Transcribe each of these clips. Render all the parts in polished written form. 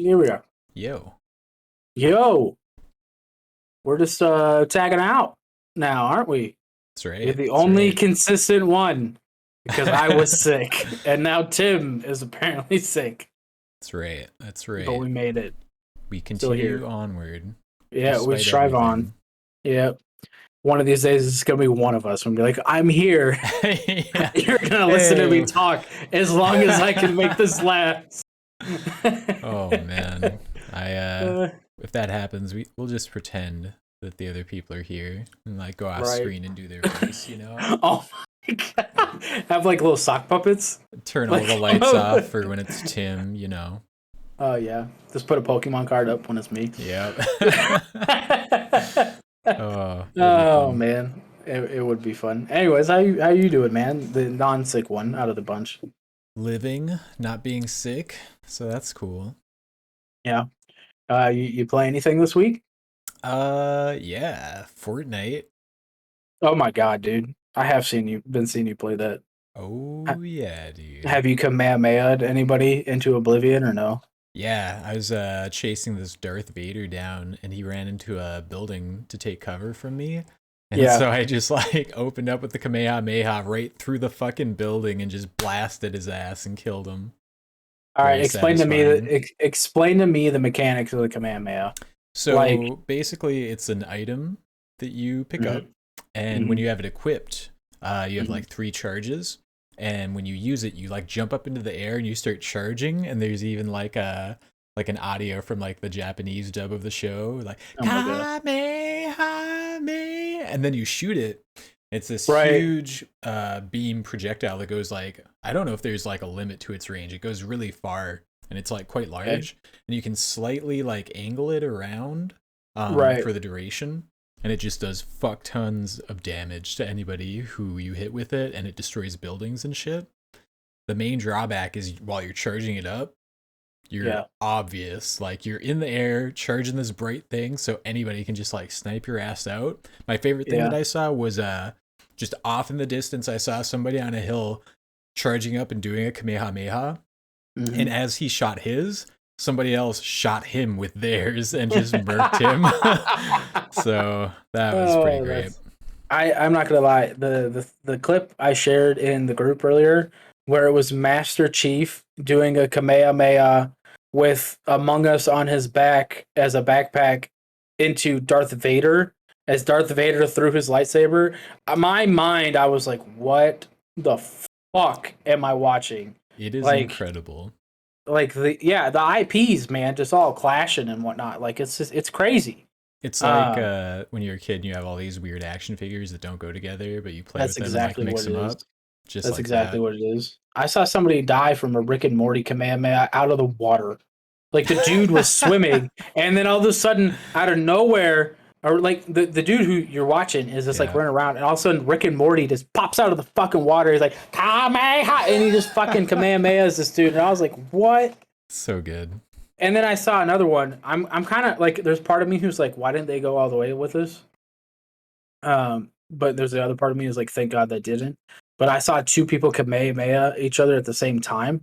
Here we are. Yo, Yo, we're just tagging out now, aren't we? that's You're right. the That's only right. consistent one because I was sick, and now Tim is apparently sick. That's right. That's But right. we made it. We Still here. continue onward Yeah, we despite strive on. everything. Yeah. One of these days, it's gonna be one of us. I'm gonna be like, I'm here. Yeah. You're gonna listen to me Hey. talk as long as I can make this last. Oh man. I Uh, if that happens, we'll just pretend that the other people are here and like go off right. screen and do their voice, you know? Oh my god. Have like little sock puppets. Turn all the Like, lights off for when it's Tim, you know. oh yeah, just put a Pokemon card up when it's me. Yep. Oh, it'll be Oh fun. man, it would be fun. Anyways, how you doing, man? The non-sick one out of the bunch. Living, not being sick, so that's cool. Yeah. You play anything this week? Yeah, Fortnite. Oh my god, dude! I have been seeing you play that. Ha- Oh yeah, dude. Have you Kamehameha'd anybody into oblivion or no? Yeah, I was chasing this Darth Vader down and he ran into a building to take cover from me. And Yeah. so I just like opened up with the Kamehameha right through the fucking building and just blasted his ass and killed him. All right. Very satisfying. Explain to me the mechanics of the Kamehameha. Like. So basically it's an item that you pick up Mhm, and when mhm, you have it equipped, you have mhm. like 3 charges. And when you use it, you like jump up into the air and you start charging. And there's even like an audio from like the Japanese dub of the show, like Oh my god. Kamehameha, and then you shoot it. It's this Right. huge beam projectile that goes like I don't know if there's like a limit to its range. It goes really far and it's like quite Okay. large, and you can slightly like angle it around Right. for the duration. And it just does fuck tons of damage to anybody who you hit with it, and it destroys buildings and shit. The main drawback is while you're charging it up, you're Yeah. obvious. Like you're in the air charging this bright thing, so anybody can just like snipe your ass out. My favorite thing that Yeah. I saw was just off in the distance, I saw somebody on a hill charging up and doing a Kamehameha. And Hmm. as he shot his, somebody else shot him with theirs and just murked him. So that was pretty Oh, great. I'm not gonna lie. The clip I shared in the group earlier, where it was Master Chief doing a Kamehameha with Among Us on his back as a backpack into Darth Vader, as Darth Vader threw his lightsaber. My mind, I was like, "What the fuck am I watching?" It is Like, incredible. the IPs, man, just all clashing and whatnot. Like, it's crazy. It's like Um, when you're a kid and you have all these weird action figures that don't go together, but you play that's with them and like exactly mix what it them is. up, just That's like exactly that. what it is. I saw somebody die from a Rick and Morty Kamehameha out of the water. Like the dude was swimming, and then all of a sudden, out of nowhere, or like the dude who you're watching is just like Yeah, running around, and all of a sudden, Rick and Morty just pops out of the fucking water. He's like Kamehameha, and he just fucking Kamehamehas this dude, and I was like, what? so good. And then I saw another one. I'm kind of like, there's part of me who's like, why didn't they go all the way with this? But there's the other part of me is like, thank God they didn't. But I saw two people Kamehameha each other at the same time,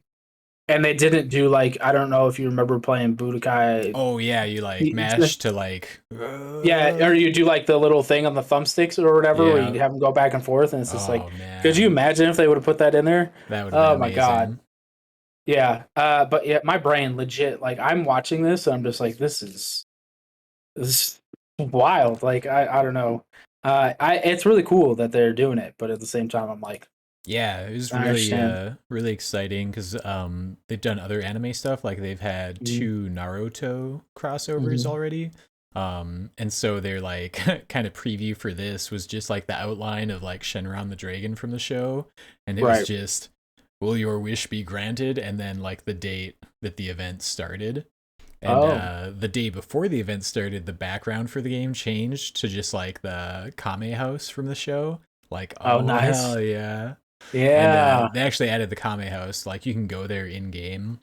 and they didn't do like, I don't know if you remember playing Budokai. Oh yeah, you like mash to like Yeah, or you do like the little thing on the thumbsticks or whatever, where yeah. you have them go back and forth, and it's just like, Oh could you man, imagine if they would have put that in there? that would have been Oh my god, amazing. yeah. But yeah, my brain legit, like, I'm watching this, and I'm just like, this is wild. Like, I don't know. It's really cool that they're doing it, but at the same time, I'm like, Yeah, it was I understand. really exciting because they've done other anime stuff, like they've had Mm-hmm. 2 Naruto crossovers Mm-hmm. already. And so their like kind of preview for this was just like the outline of like Shenron the dragon from the show, and it was Right. just will your wish be granted, and then like the date that the event started. And Oh. the day before the event started, the background for the game changed to just like the Kame house from the show. Like, Oh, oh nice. hell yeah. And Yeah. they actually added the Kame house. Like you can go there in game,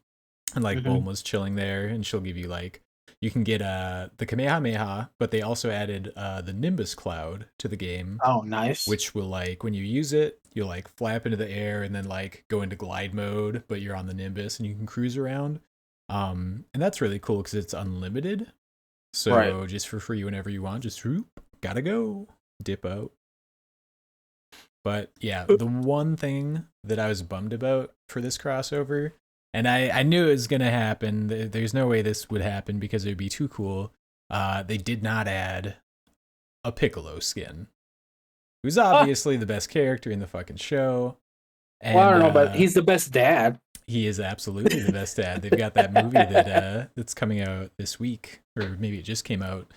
and like Hmm. Bulma's chilling there, and she'll give you like you can get the Kamehameha, but they also added the Nimbus cloud to the game, Oh, nice. which will like when you use it, you'll like flap into the air and then like go into glide mode, but you're on the Nimbus and you can cruise around. And that's really cool because it's unlimited. Right. So just for free whenever you want, just whoop, gotta go, dip out. But yeah, the one thing that I was bummed about for this crossover, and I knew it was gonna happen. There's no way this would happen because it would be too cool. They did not add a Piccolo skin, who's Ah, obviously the best character in the fucking show, well, I and don't know, but he's the best dad. he is absolutely the best dad. They've got that movie that's coming out this week, or maybe it just came out,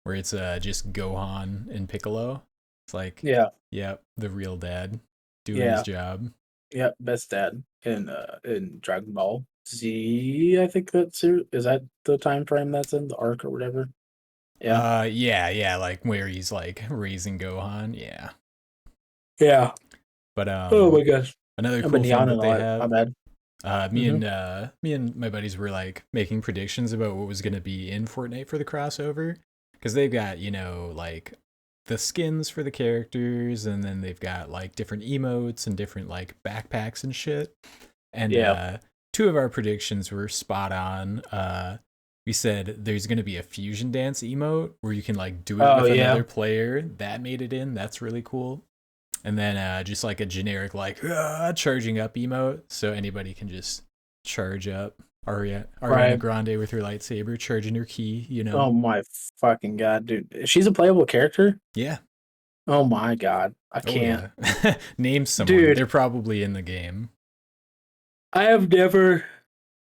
where it's just Gohan and Piccolo. It's like, Yeah, yeah, the real dad doing his yeah, job. yeah, best dad in Dragon Ball Z. I think is that the time frame that's in the arc or whatever. Yeah, Yeah, like where he's like raising Gohan, yeah. yeah. But Oh my gosh, another I've cool been thing yawning that a they lot. My have, bad. Hmm. me and my buddies were like making predictions about what was gonna be in Fortnite for the crossover, because they've got, you know, like the skins for the characters, and then they've got like different emotes and different like backpacks and shit. And Yeah. two of our predictions were spot on. We said there's going to be a fusion dance emote where you can like do it Oh with yeah. another player. That made it in. That's really cool. And then just like a generic like charging up emote, so anybody can just charge up. Ariana Right. Grande with her lightsaber charging her key. You know. Oh my fucking god, dude. She's a playable character. Yeah. Oh my god, I Oh can't, yeah. Name someone. dude. They're probably in the game. I have never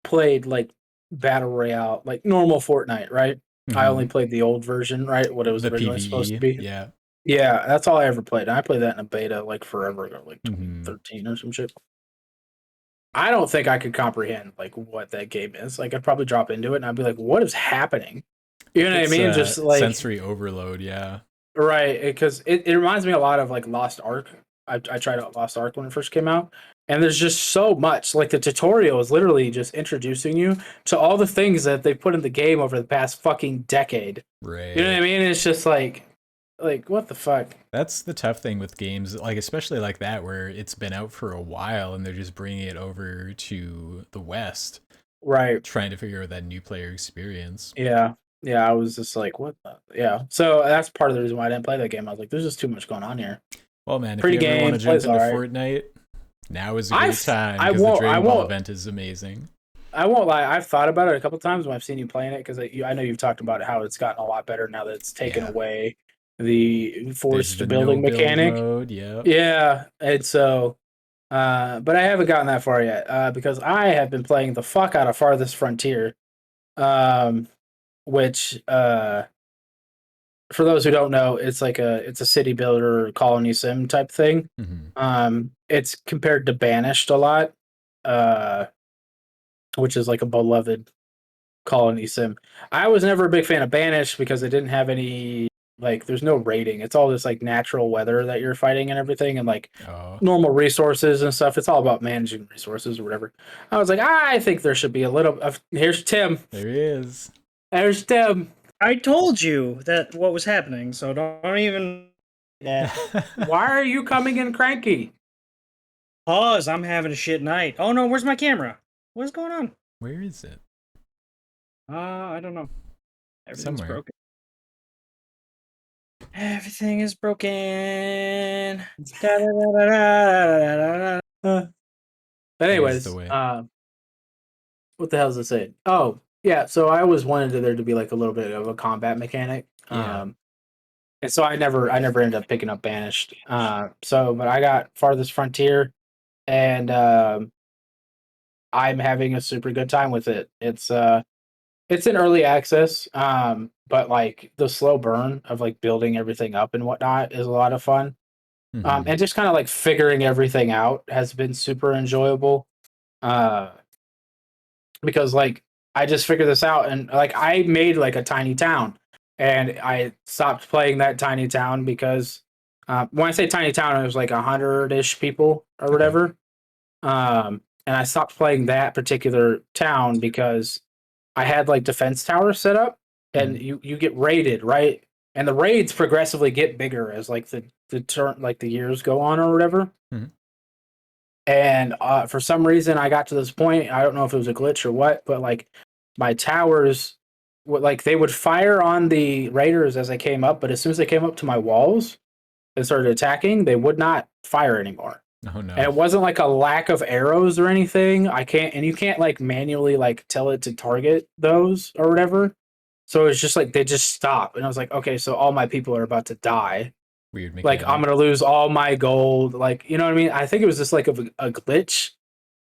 played like battle royale, like normal Fortnite, right? I only Mm-hmm. played the old version, right? What it was The originally supposed to PVE. be. Yeah. Yeah, that's all I ever played. And I played that in a beta like forever ago, like Mm-hmm. 2013 or some shit. I don't think I could comprehend like what that game is. Like I'd probably drop into it and I'd be like, what is happening? You know what I It's mean? Just like sensory overload, yeah. right, because it reminds me a lot of like Lost Ark. I tried out Lost Ark when it first came out, and there's just so much. Like the tutorial is literally just introducing you to all the things that they put in the game over the past fucking decade. You know what I Right. mean? It's just like what the fuck? That's the tough thing with games, like especially like that where it's been out for a while and they're just bringing it over to the West, Right. trying to figure out that new player experience. Yeah. Yeah. I was just like, what the? Yeah. So that's part of the reason why I didn't play that game. I was like, there's just too much going on here. Well, man, if Pretty you ever want to game, jump plays all into right. Fortnite, now is a great I've time I because the won't I Dragon Ball won't event is amazing. I won't lie. I've thought about it a couple times when I've seen you playing it because I know you've talked about it, how it's gotten a lot better now that it's taken Yeah. away the There's forced the no building build mechanic. mode. Yep. Yeah, and so, but I haven't gotten that far yet because I have been playing the fuck out of Farthest Frontier, um, which for those who don't know, it's a city builder colony sim type thing. Mm-hmm. It's compared to Banished a lot, uh, which is like a beloved colony sim. I was never a big fan of Banish because it didn't have any like there's no rating. It's all this like natural weather that you're fighting and everything and like Oh, normal resources and stuff. It's all about managing resources or whatever. I was like, I think there should be a little of here's Tim. there he is. There's Tim. I told you that what was happening, so don't even. Yeah. Why are you coming in cranky? Pause. I'm having a shit night. Oh no, where's my camera? What's going on? Where is it? I don't know. Everything's Somewhere. broken. Everything is broken. Da-da-da-da-da-da-da-da. But There's the anyways, way. what the hell is it saying? Oh, yeah. So I always wanted there to be like a little bit of a combat mechanic. Yeah. And so I never ended up picking up Banished. But I got Farthest Frontier, and I'm having a super good time with it. It's in early access, but like the slow burn of like building everything up and whatnot is a lot of fun. Mm-hmm. And just kind of like figuring everything out has been super enjoyable. Uh, because like I just figured this out and like I made like a tiny town and I stopped playing that tiny town because when I say tiny town, it was like 100-ish people or Okay. whatever. And I stopped playing that particular town because I had like defense towers set up and Mhm. you get raided, right? And the raids progressively get bigger as like the turn like the years go on or whatever. Mhm. And for some reason, I got to this point. I don't know if it was a glitch or what, but like my towers, like they would fire on the raiders as they came up, but as soon as they came up to my walls and started attacking, they would not fire anymore. Oh no. And it wasn't like a lack of arrows or anything. And you can't like manually like tell it to target those or whatever. So it's just like they just stop, and I was like, okay, so all my people are about to die. Weird Like mechanic. I'm gonna lose all my gold. Like you know what I mean? I think it was just like a glitch,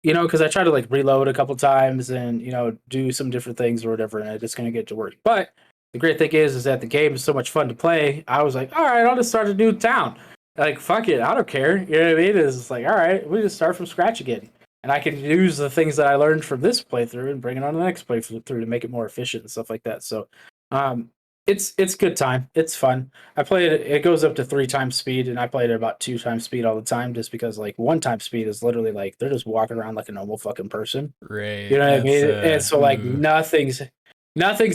because I tried to like reload a couple times and do some different things or whatever, and I just couldn't get to work. But the great thing is that the game is so much fun to play. I was like, all right, I'll just start a new town. Like fuck it, I don't care. You know what I mean? It's like all right, we just start from scratch again, and I can use the things that I learned from this playthrough and bring it on to the next playthrough to make it more efficient and stuff like that. So, um, it's good time. It's fun. I play it. It goes up to 3 times speed, and I play it at about 2 times speed all the time, just because like 1 time speed is literally like they're just walking around like a normal fucking person. Right. You know what I That's mean? And so like ooh. nothing's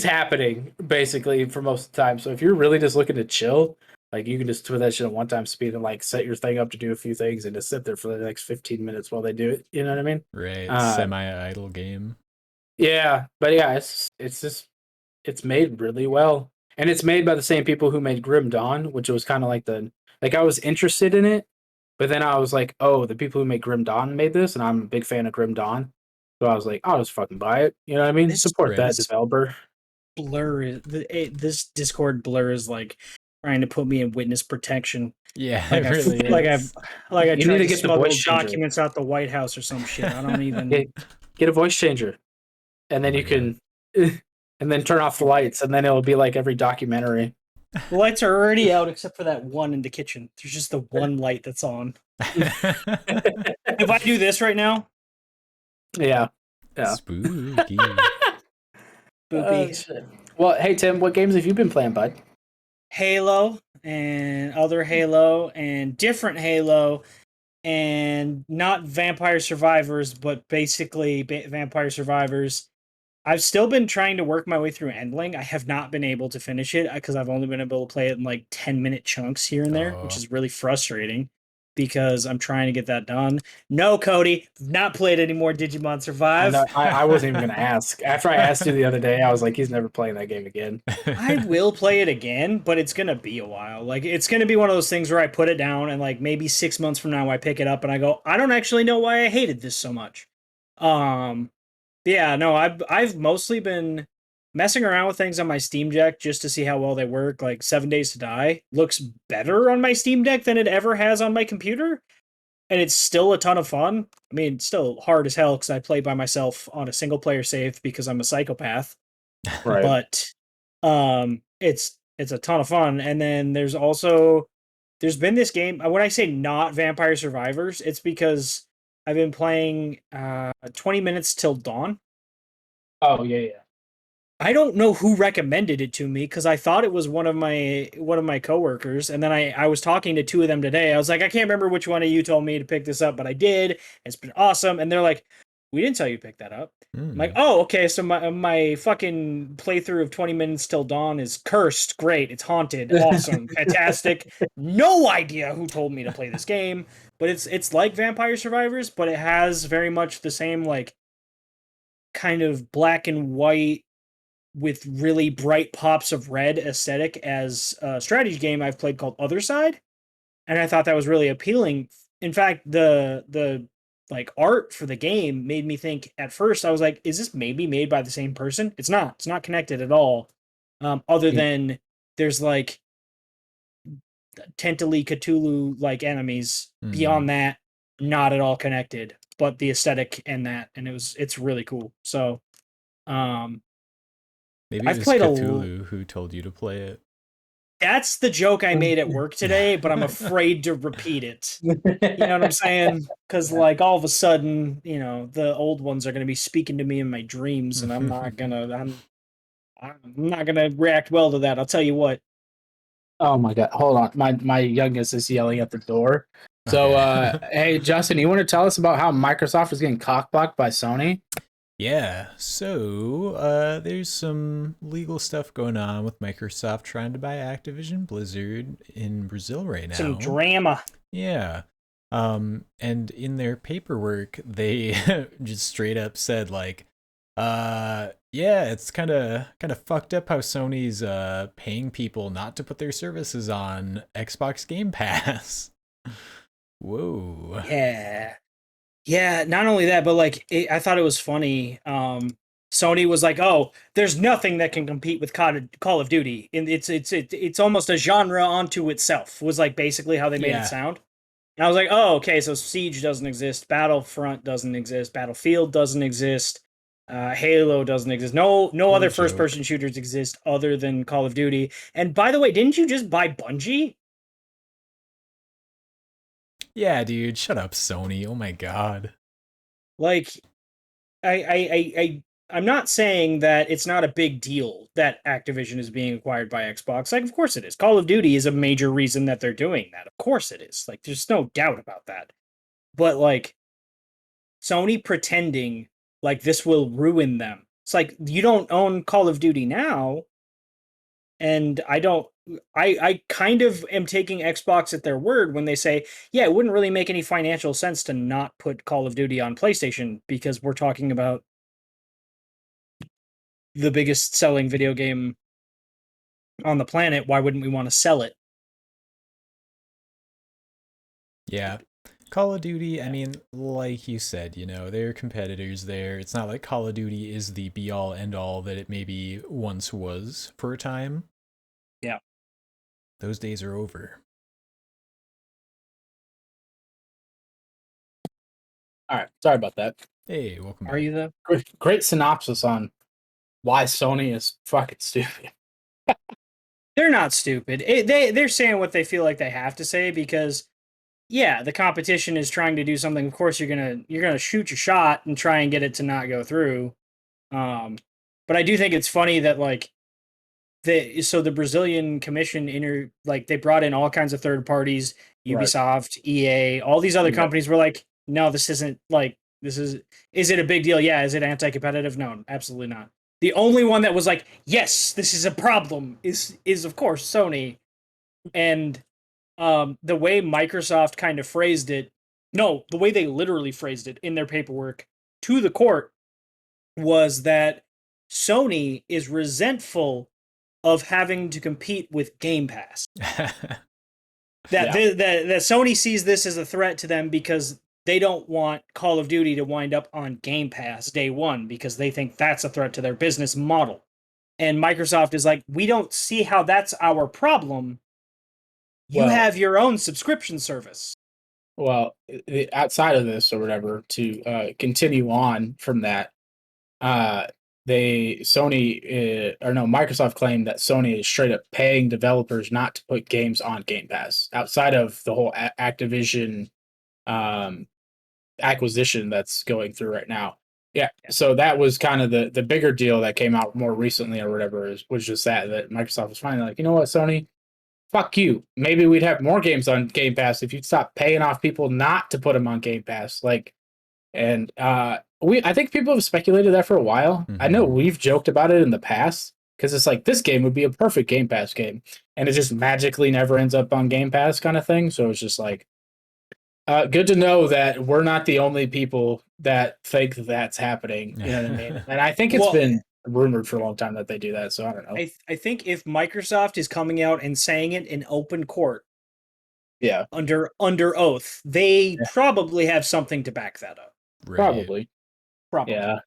happening basically for most of the time. So if you're really just looking to chill, like you can just put that shit at 1 time speed and like set your thing up to do a few things and just sit there for the next 15 minutes while they do it. You know what I mean? Right. Uh, Semi-idle game. yeah, but yeah, it's just it's made really well, and it's made by the same people who made Grim Dawn, which was kind of like I was interested in it, but then I was like, oh, the people who made Grim Dawn made this, and I'm a big fan of Grim Dawn, so I was like, I'll just fucking buy it. You know what I mean? This Support that Right. developer. blur is this Discord blur is like trying to put me in witness protection. Yeah, Like it really is. I You need tried to to get the voice smuggle changer. documents out the White House or some shit. I don't even. Get a voice changer, and then Oh my you God. can, and then turn off the lights, and then it'll be like every documentary. The lights are already out except for that one in the kitchen. There's just the one light that's on. If I do this right now, Yeah, yeah. Spooky. boopy. Shit. Well, hey Tim, what games have you been playing, bud? Halo and other Halo and different Halo and not Vampire Survivors, but basically Vampire Survivors. I've still been trying to work my way through Endling. I have not been able to finish it because I've only been able to play it in like 10-minute chunks here and there, which Oh. is really frustrating because I'm trying to get that done. No, Cody, not played any more Digimon Survive. I wasn't even gonna ask. After I asked you the other day, I was like, he's never playing that game again. I will play it again, but it's gonna be a while. Like it's gonna be one of those things where I put it down and like maybe 6 months from now I pick it up and I go, I don't actually know why I hated this so much. Um yeah, no, I've mostly been messing around with things on my Steam Deck just to see how well they work. Like 7 Days to Die looks better on my Steam Deck than it ever has on my computer, and it's still a ton of fun. I mean, it's still hard as hell because I play by myself on a single player save because I'm a psychopath. Right. But it's a ton of fun. And then there's been this game. When I say not Vampire Survivors, it's because I've been playing 20 minutes till dawn. Oh yeah, yeah. I don't know who recommended it to me because I thought it was one of my coworkers, and then I was talking to two of them today. I was like, I can't remember which one of you told me to pick this up, but I did. It's been awesome, and they're like, we didn't tell you to pick that up. I'm like, oh, okay. So my fucking playthrough of 20 minutes till dawn is cursed. Great, it's haunted. Awesome, fantastic. No idea who told me to play this game, but it's like Vampire Survivors, but it has very much the same like kind of black and white with really bright pops of red aesthetic as a strategy game I've played called Other Side, and I thought that was really appealing. In fact, the like art for the game made me think at first I was like, is this maybe made by the same person? It's not. It's not connected at all. Other than there's like Tentally Cthulhu like enemies. Beyond that, not at all connected. But the aesthetic and that, and it's really cool. So, Maybe it I've was played Cthulhu who told you to play it. That's the joke I made at work today, but I'm afraid to repeat it. You know what I'm saying? Because like all of a sudden, the old ones are going to be speaking to me in my dreams, and I'm not gonna react well to that. I'll tell you what. Oh my god, hold on. My youngest is yelling at the door. So Okay. hey Justin, you want to tell us about how Microsoft is getting cockblocked by Sony? Yeah, so there's some legal stuff going on with Microsoft trying to buy Activision Blizzard in Brazil right now. Some drama. Yeah. And in their paperwork, they just straight up said like, yeah, it's kind of fucked up how Sony's paying people not to put their services on Xbox Game Pass. Whoa. Yeah. Yeah, not only that, but like I thought it was funny. Sony was like, "Oh, there's nothing that can compete with Call of Duty, and it's almost a genre onto itself." Was like basically how they made Yeah. it sound. And I was like, "Oh, okay, so Siege doesn't exist, Battlefront doesn't exist, Battlefield doesn't exist, Halo doesn't exist. No What a other joke. first-person shooters exist other than Call of Duty." And by the way, didn't you just buy Bungie? Yeah, dude, shut up, Sony. Oh my god. Like, I'm not saying that it's not a big deal that Activision is being acquired by Xbox. Like, of course it is. Call of Duty is a major reason that they're doing that. Of course it is. Like, there's no doubt about that. But like, Sony pretending like this will ruin them. It's like you don't own Call of Duty now, and I don't. I kind of am taking Xbox at their word when they say, yeah, it wouldn't really make any financial sense to not put Call of Duty on PlayStation because we're talking about the biggest selling video game on the planet. Why wouldn't we want to sell it? Yeah. Call of Duty, I mean, like you said, there are competitors there. It's not like Call of Duty is the be all end all that it maybe once was for a time. Yeah. Those days are over. All right, sorry about that. Hey, welcome back. Are you though? Great synopsis on why Sony is fucking stupid. They're not stupid. They're saying what they feel like they have to say because, yeah, the competition is trying to do something. Of course, you're gonna shoot your shot and try and get it to not go through. But I do think it's funny that like the Brazilian commission they brought in all kinds of third parties, Ubisoft, EA, all these other companies were like, no, this isn't like this is it a big deal? Yeah. Is it anti-competitive? No, absolutely not. The only one that was like, yes, this is a problem is of course Sony. And the way Microsoft kind of phrased it, no, the way they literally phrased it in their paperwork to the court was that Sony is resentful of having to compete with Game Pass. That Sony sees this as a threat to them because they don't want Call of Duty to wind up on Game Pass day one because they think that's a threat to their business model. And Microsoft is like, we don't see how that's our problem. You have your own subscription service. Well, outside of this or whatever, to continue on from that, Microsoft claimed that Sony is straight up paying developers not to put games on Game Pass outside of the whole Activision acquisition that's going through right now. Yeah, so that was kind of the bigger deal that came out more recently or whatever was just that Microsoft was finally like, you know what, Sony, fuck you. Maybe we'd have more games on Game Pass if you'd stop paying off people not to put them on Game Pass. I think people have speculated that for a while. Mm-hmm. I know we've joked about it in the past because it's like this game would be a perfect Game Pass game, and it just magically never ends up on Game Pass kind of thing. So it's just like good to know that we're not the only people that think that's happening. You know what I mean? And I think it's been rumored for a long time that they do that. So I don't know. I think if Microsoft is coming out and saying it in open court, under oath, they probably have something to back that up. Right. Probably. Yeah.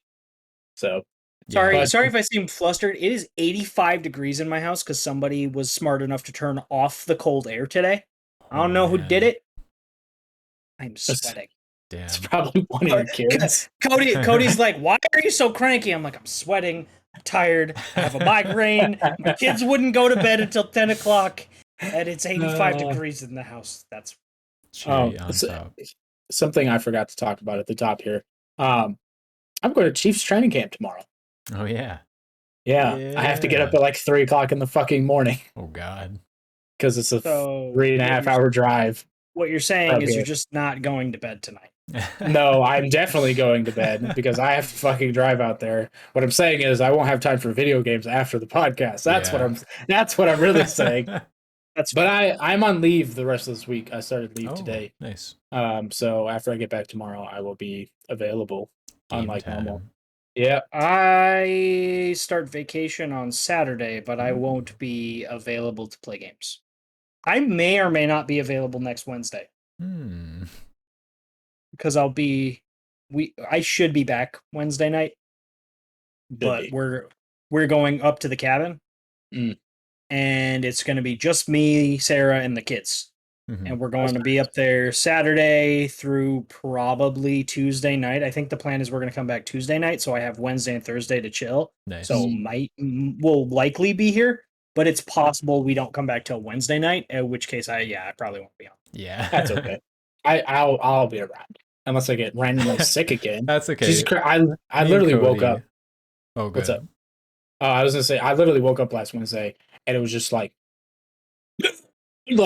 So sorry if I seem flustered. It is 85 degrees in my house because somebody was smart enough to turn off the cold air today. I don't know who did it. I'm sweating. Damn. It's probably one of your kids. Cody's like, why are you so cranky? I'm like, I'm sweating. I'm tired. I have a migraine. My kids wouldn't go to bed until 10 o'clock. And it's 85 degrees in the house. That's something I forgot to talk about at the top here. I'm going to Chiefs training camp tomorrow. Oh, yeah. Yeah. I have to get up at like 3 o'clock in the fucking morning. Oh, God. Because it's a 3.5 hour drive. What you're saying is you're just not going to bed tonight. No, I'm definitely going to bed because I have to fucking drive out there. What I'm saying is I won't have time for video games after the podcast. That's what I'm really saying. But I'm on leave the rest of this week. I started leave today. Nice. So after I get back tomorrow, I will be available Game unlike time. normal. Yeah. I start vacation on Saturday, but I won't be available to play games. I may or may not be available next Wednesday because I should be back Wednesday night, but we're going up to the cabin, and it's going to be just me, Sarah, and the kids. And we're going to be up there Saturday through probably Tuesday night. I think the plan is we're going to come back Tuesday night, so I have Wednesday and Thursday to chill. Nice. So will likely be here, but it's possible we don't come back till Wednesday night. In which case, I probably won't be on. Yeah, that's okay. I'll be around unless I get randomly sick again. That's okay. Jesus Christ, I literally woke up. Oh, good. What's up? I was gonna say I literally woke up last Wednesday and it was just like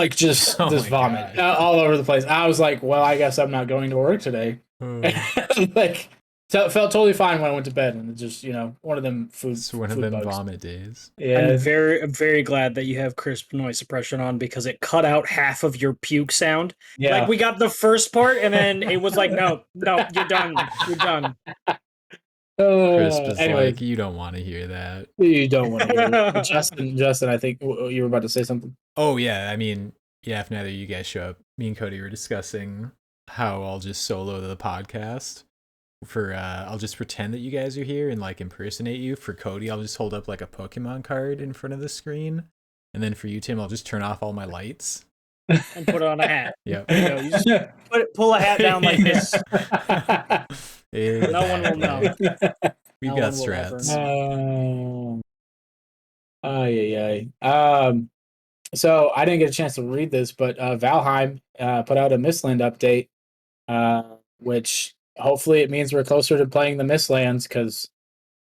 just this vomit all over the place. I was like, well, I guess I'm not going to work today. Like, so it felt totally fine when I went to bed, and it just one of them bugs. Vomit days. Yeah, I'm very glad that you have crisp noise suppression on because it cut out half of your puke sound. Yeah, like we got the first part, and then it was like, no, you're done. Crisp is like, you don't want to hear that. You don't want to hear it. Justin, I think you were about to say something. Oh, yeah. I mean, yeah, if neither of you guys show up, me and Cody were discussing how I'll just solo the podcast. I'll just pretend that you guys are here and like impersonate you. For Cody, I'll just hold up like a Pokemon card in front of the screen. And then for you, Tim, I'll just turn off all my lights. And put on a hat. Yep. There you go. You just pull a hat down like this. Exactly. No one will know. We've got straps. So I didn't get a chance to read this, but Valheim put out a Mistland update, which hopefully it means we're closer to playing the Mistlands because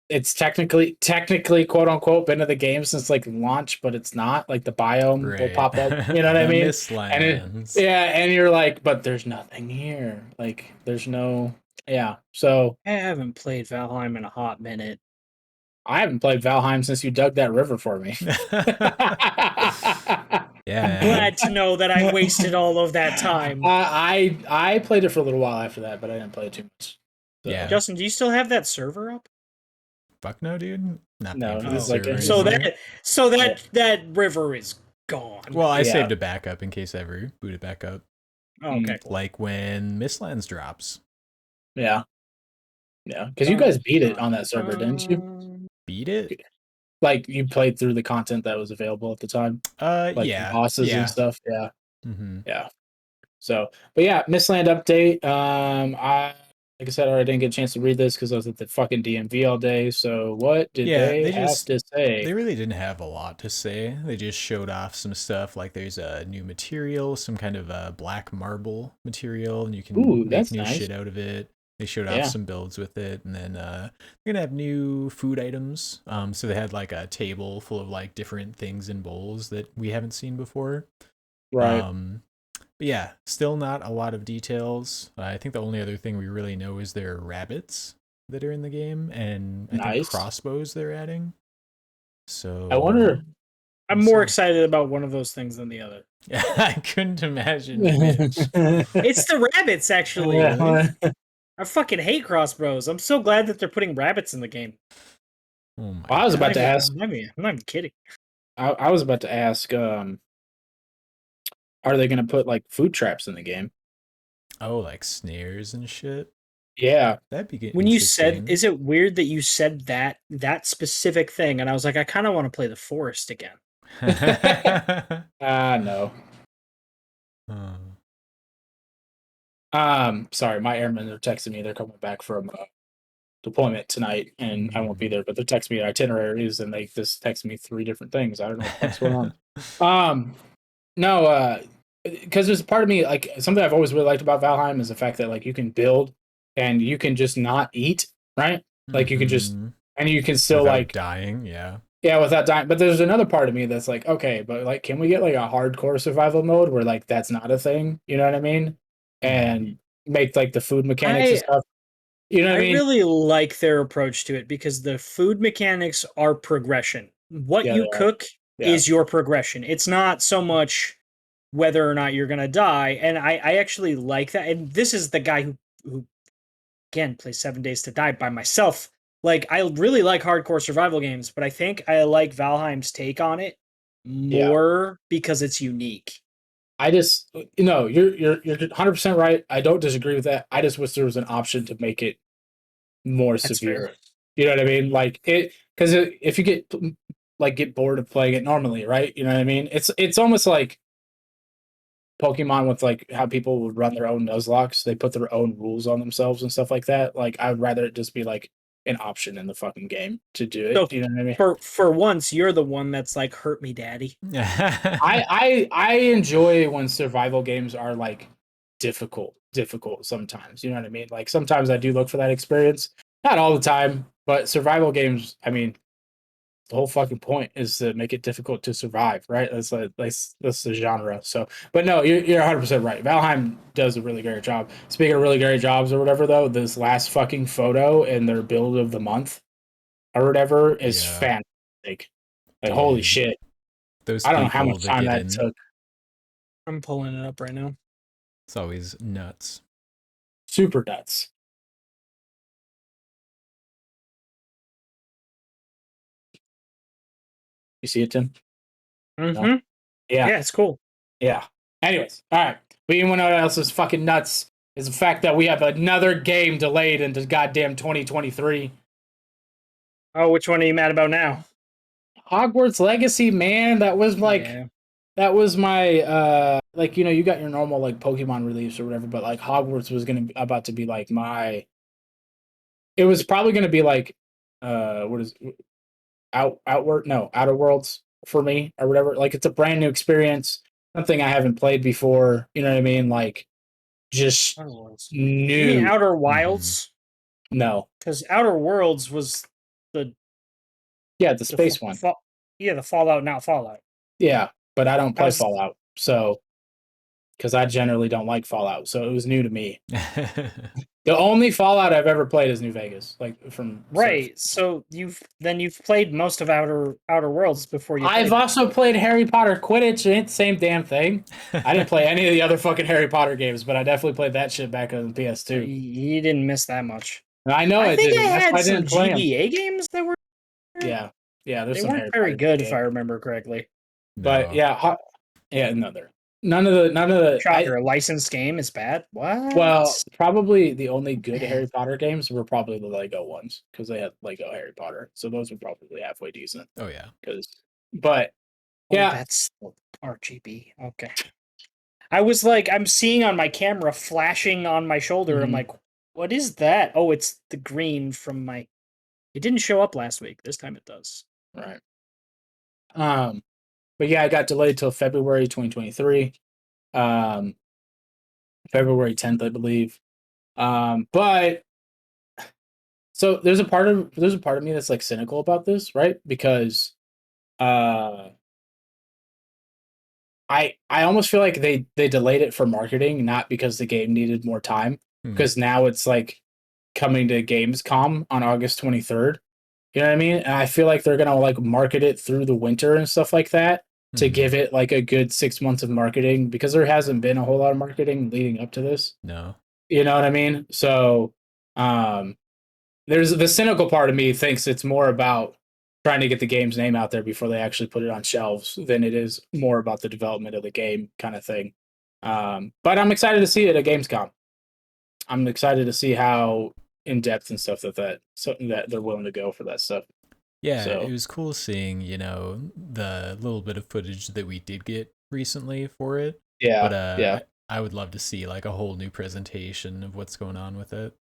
it's technically quote unquote been to the game since like launch, but it's not. Like the biome will pop up, you know what I mean? Mistlands. And you're like, but there's nothing here. Like there's no. Yeah, so I haven't played Valheim in a hot minute. I haven't played Valheim since you dug that river for me. Yeah, I'm glad to know that I wasted all of that time. I played it for a little while after that, but I didn't play it too much. So. Yeah, Justin, do you still have that server up? Fuck no, dude. Not no. So that river is gone. Well, I saved a backup in case I ever boot it back up. Oh, okay, cool. Like when Mistlands drops. Yeah, because you guys beat it on that server, didn't you? Beat it? Like you played through the content that was available at the time. Like yeah, bosses and stuff. Yeah, yeah. So, but yeah, Mistland update. Like I said, I didn't get a chance to read this because I was at the fucking DMV all day. So, what did they have to say? They really didn't have a lot to say. They just showed off some stuff. Like there's a new material, some kind of black marble material, and you can make new shit out of it. They showed off some builds with it, and then they're gonna have new food items. So they had like a table full of like different things in bowls that we haven't seen before. Right. But yeah, still not a lot of details. I think the only other thing we really know is there are rabbits that are in the game, and I think crossbows they're adding. So I wonder. I'm more excited about one of those things than the other. I couldn't imagine which. It's the rabbits, actually. I fucking hate crossbows. I'm so glad that they're putting rabbits in the game. Oh my I was about to ask. I'm not even kidding. I was about to ask. Are they going to put like food traps in the game? Oh, like snares and shit. Yeah, that'd be good. When you said, is it weird that you said that specific thing? And I was like, I kind of want to play the forest again. No. Sorry, my airmen are texting me. They're coming back from deployment tonight, and I won't be there. But they're texting me itineraries, and they just text me 3 different things. I don't know what's going on. No, because there's a part of me, like something I've always really liked about Valheim is the fact that like you can build and you can just not eat, right? Like you can just, and you can still without like dying, yeah, without dying. But there's another part of me that's like, okay, but like, can we get like a hardcore survival mode where like that's not a thing? You know what I mean? And make like the food mechanics and stuff. You know what I mean? I really like their approach to it because the food mechanics are progression. What you cook is your progression. It's not so much whether or not you're gonna die. And I actually like that. And this is the guy who again plays 7 Days to Die by myself. Like I really like hardcore survival games, but I think I like Valheim's take on it Yeah. more because it's unique. I just you're 100% right. I don't disagree with that. I just wish there was an option to make it more That's fair. severe. You know what I mean? Like it because if you get bored of playing it normally, right? You know what I mean? It's almost like Pokemon with like how people would run their own Nuzlocks. They put their own rules on themselves and stuff like that. Like I'd rather it just be like an option in the fucking game to do So it. You know what I mean? for once, you're the one that's like, hurt me, daddy. I enjoy when survival games are like difficult sometimes. You know what I mean? Like sometimes I do look for that experience. Not all the time, but survival games, I mean, the whole fucking point is to make it difficult to survive, right? That's the genre. So, but no, you're 100% right. Valheim does a really great job. Speaking of really great jobs or whatever, though, this last fucking photo in their build of the month or whatever is Yeah. fantastic. Like, holy Dude, shit. those I don't know how people much that time get that in, took. I'm pulling it up right now. it's always nuts. Super nuts. You see it, Tim? Mm-hmm. No? Yeah. Yeah, it's cool. Yeah. Anyways, all right. But you want to know what else is fucking nuts? Is the fact that we have another game delayed into goddamn 2023. Oh, which one are you mad about now? Hogwarts Legacy, man, that was like Yeah. that was my like you got your normal like Pokemon release or whatever, but like Hogwarts was about to be like my it was probably gonna be like what is Outer Worlds for me or whatever. Like it's a brand new experience, something I haven't played before, you know what I mean? Like just Outer Worlds. You mean new. Outer Mhm. Wilds? No. Because Outer Worlds was the Yeah, the the space one. yeah, the Fallout, not Fallout. Yeah, but I don't That play was Fallout. So because I generally don't like Fallout, so it was new to me. The only Fallout I've ever played is New Vegas, like from Surf. right. So you've played most of Outer Worlds before you I've played that. also played Harry Potter Quidditch. It ain't the same damn thing. I didn't play any of the other fucking Harry Potter games, but I definitely played that shit back on PS2. You didn't miss that much. I know I I think I didn't. That's had why I some didn't play them. GBA games that were Yeah, yeah. There's they some weren't Harry very Potter good if I games, remember correctly. but No. yeah, yeah. No, there. None of the. Shocker, a licensed game is bad? Well, What? probably the only good Man. Harry Potter games were probably the Lego ones because they had Lego Harry Potter, so those were probably halfway decent. Oh yeah. But Oh, yeah, that's RGB. Okay. I was like, I'm seeing on my camera flashing on my shoulder. I'm mhm, like, what is that? Oh, it's the green from my. It didn't show up last week. This time it does. right. Um, but yeah, it got delayed till February 2023, um, February 10th, I believe. But so there's a part of me that's like cynical about this, right? Because uh, I almost feel like they delayed it for marketing, not because the game needed more time. Hmm. Because now it's like coming to Gamescom on August 23rd. You know what I mean? And I feel like they're gonna like market it through the winter and stuff like that to Mhm. give it like a good 6 months of marketing because there hasn't been a whole lot of marketing leading up to this. No. You know what I mean? So um there's the cynical part of me thinks it's more about trying to get the game's name out there before they actually put it on shelves than it is more about the development of the game kind of thing. But I'm excited to see it at Gamescom. I'm excited to see how in depth and stuff that they're willing to go for that stuff. Yeah, it So was cool seeing, the little bit of footage that we did get recently for it. But yeah, yeah. I would love to see like a whole new presentation of what's going on with it.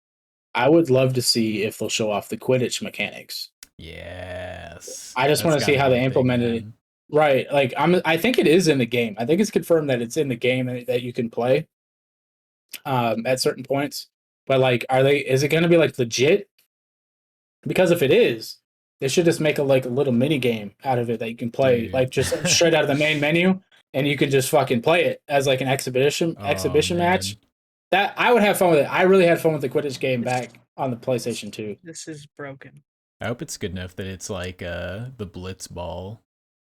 I would love to see if they'll show off the Quidditch mechanics. Yes. I just That's want to see gotta how be they a big implemented it. one. Right. Like I think it is in the game. I think it's confirmed that it's in the game that you can play at certain points. But like is it gonna be like legit? Because if it is, they should just make a little mini game out of it that you can play Dude. like just straight out of the main menu and you can just fucking play it as like an exhibition Oh exhibition match. man. That I would have fun with it. I really had fun with the Quidditch game back on the PlayStation 2. This is broken. I hope it's good enough that it's like the Blitz ball.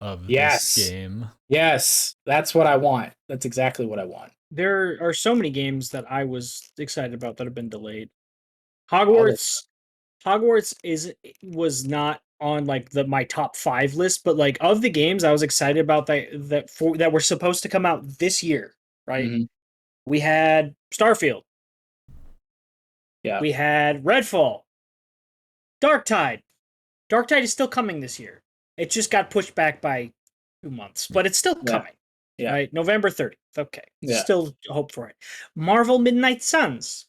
of this Yes. game. Yes. That's what I want. That's exactly what I want. There are so many games that I was excited about that have been delayed. All the Hogwarts was not on like my top 5 list, but like of the games I was excited about that were supposed to come out this year, right? Mhm. We had Starfield, Yeah. we had Redfall, Darktide. Darktide is still coming this year. It just got pushed back by 2 months, but it's still Yeah. coming. Yeah. Right, November 30th. Okay, Yeah. still hope for it. Marvel Midnight Suns.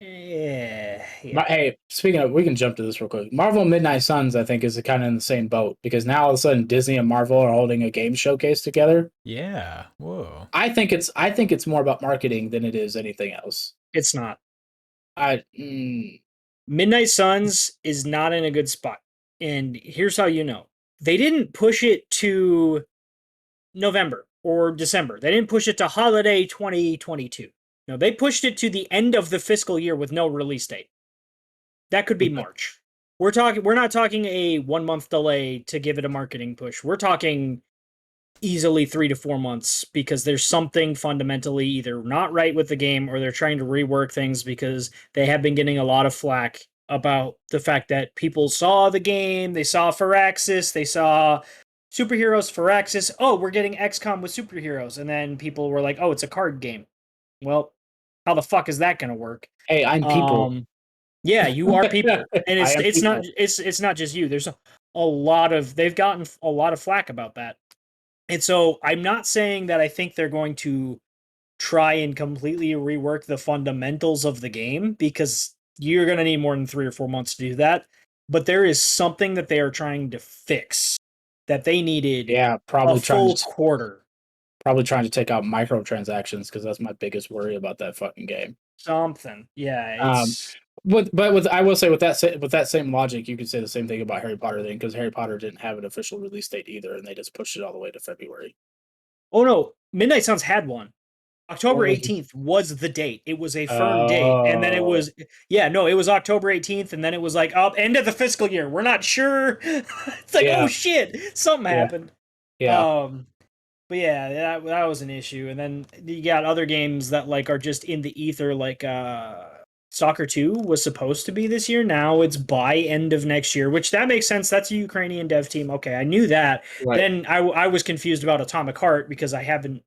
Yeah. Hey, speaking of, we can jump to this real quick. Marvel Midnight Suns, I think, is kind of in the same boat because now all of a sudden Disney and Marvel are holding a game showcase together. Yeah. Whoa. I think it's more about marketing than it is anything else. It's not. I Midnight Suns is not in a good spot. And here's how you know. They didn't push it to November or December. They didn't push it to holiday 2022. No, they pushed it to the end of the fiscal year with no release date. That could be March. We're not talking a 1 month delay to give it a marketing push. We're talking easily 3 to 4 months because there's something fundamentally either not right with the game or they're trying to rework things because they have been getting a lot of flack about the fact that people saw the game, they saw Firaxis, they saw superheroes Firaxis. Oh, we're getting XCOM with superheroes, and then people were like, "Oh, it's a card game." Well, how the fuck is that going to work? hey, I'm people. Yeah, you are people, and I am it's not people. it's not just you. There's a lot of they've gotten a lot of flack about that. And so I'm not saying that I think they're going to try and completely rework the fundamentals of the game because you're going to need more than 3 or 4 months to do that. But there is something that they are trying to fix that they needed Yeah, a full quarter. probably trying to take out microtransactions because that's my biggest worry about that fucking game. Something. Yeah, Um, it's with I will say with that same logic, you could say the same thing about Harry Potter then because Harry Potter didn't have an official release date either, and they just pushed it all the way to February. Oh no, Midnight Suns had one. What October was it? Oh, 18th was the date. It was a firm date. And then it was, yeah, no, it was October 18th. And then it was like, oh, end of the fiscal year. We're not sure. It's like, oh yeah, shit, something yeah, happened. yeah. Um, but yeah, that was an issue. And then you got other games that like are just in the ether, like Soccer 2 was supposed to be this year. Now it's by end of next year, which that makes sense. That's a Ukrainian dev team. Okay, I knew that. Right, Then I was confused about Atomic Heart because I haven't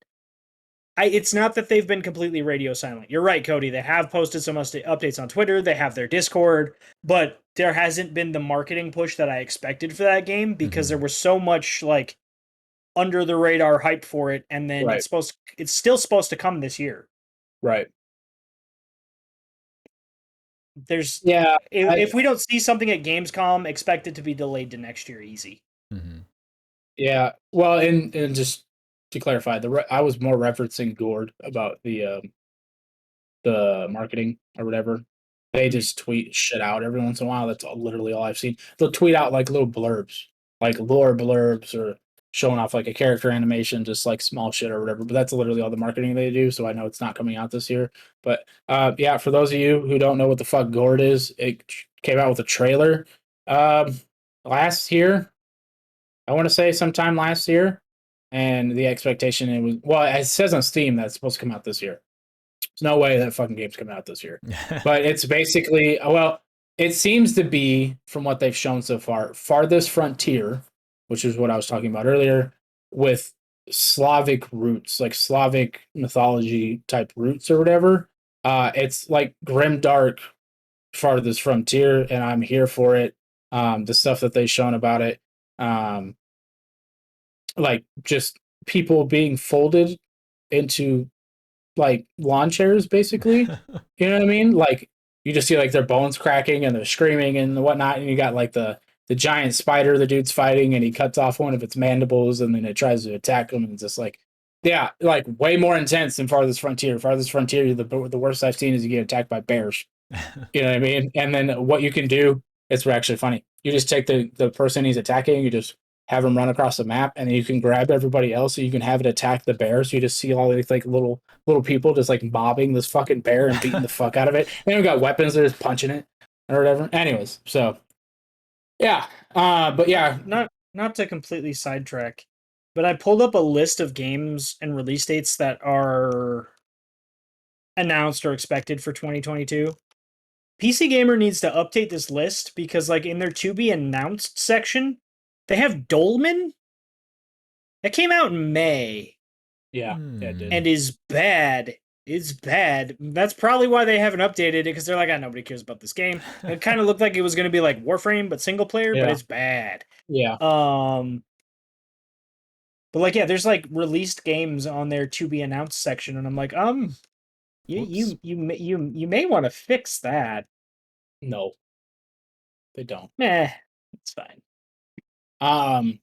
it's not that they've been completely radio silent. You're right, Cody. They have posted some updates on Twitter. They have their Discord, but there hasn't been the marketing push that I expected for that game because there was so much like under the radar hype for it, and then right, it's still supposed to come this year. right. There's Yeah, if we don't see something at Gamescom, expect it to be delayed to next year, easy. Mm-hmm. yeah. Well, and just to clarify, I was more referencing Gord about the marketing or whatever. They just tweet shit out every once in a while. That's literally all I've seen. They'll tweet out like little blurbs, like lore blurbs, or showing off like a character animation, just like small shit or whatever. But that's literally all the marketing they do. So I know it's not coming out this year. But yeah, for those of you who don't know what the fuck Gourd is, it came out with a trailer last year. I want to say sometime last year, and the expectation it was well, it says on Steam that it's supposed to come out this year. There's no way that fucking game's coming out this year. But it's basically, well, it seems to be, from what they've shown so far, Farthest Frontier, which is what I was talking about earlier, with Slavic roots, like Slavic mythology type roots or whatever. It's like grim dark Farthest Frontier, and I'm here for it. The stuff that they've shown about it, um, like just people being folded into like lawn chairs, basically. You know what I mean? Like you just see like their bones cracking and they're screaming and whatnot, and you got like the giant spider the dude's fighting, and he cuts off one of its mandibles, and then it tries to attack him, and it's just like, yeah, like way more intense than Farthest Frontier. Farthest Frontier, the worst I've seen is you get attacked by bears. You know what I mean? And then what you can do, it's actually funny. You just take the person he's attacking, you just have him run across the map, and then you can grab everybody else, so you can have it attack the bear. So you just see all these like little people just like mobbing this fucking bear and beating the fuck out of it. And they've got weapons, they're just punching it or whatever. Anyways, so yeah, but yeah, Not not to completely sidetrack, but I pulled up a list of games and release dates that are announced or expected for 2022. PC Gamer needs to update this list because, like, in their to be announced section, they have Dolmen. It came out in May. Yeah, it did. And is bad. It's bad. That's probably why they haven't updated it, because they're like, nobody cares about this game. It kind of looked like it was going to be like Warframe, but single player, but it's bad. Yeah. But like, yeah, there's like released games on their to be announced section, and I'm like, you may want to fix that. No, they don't. It's fine. I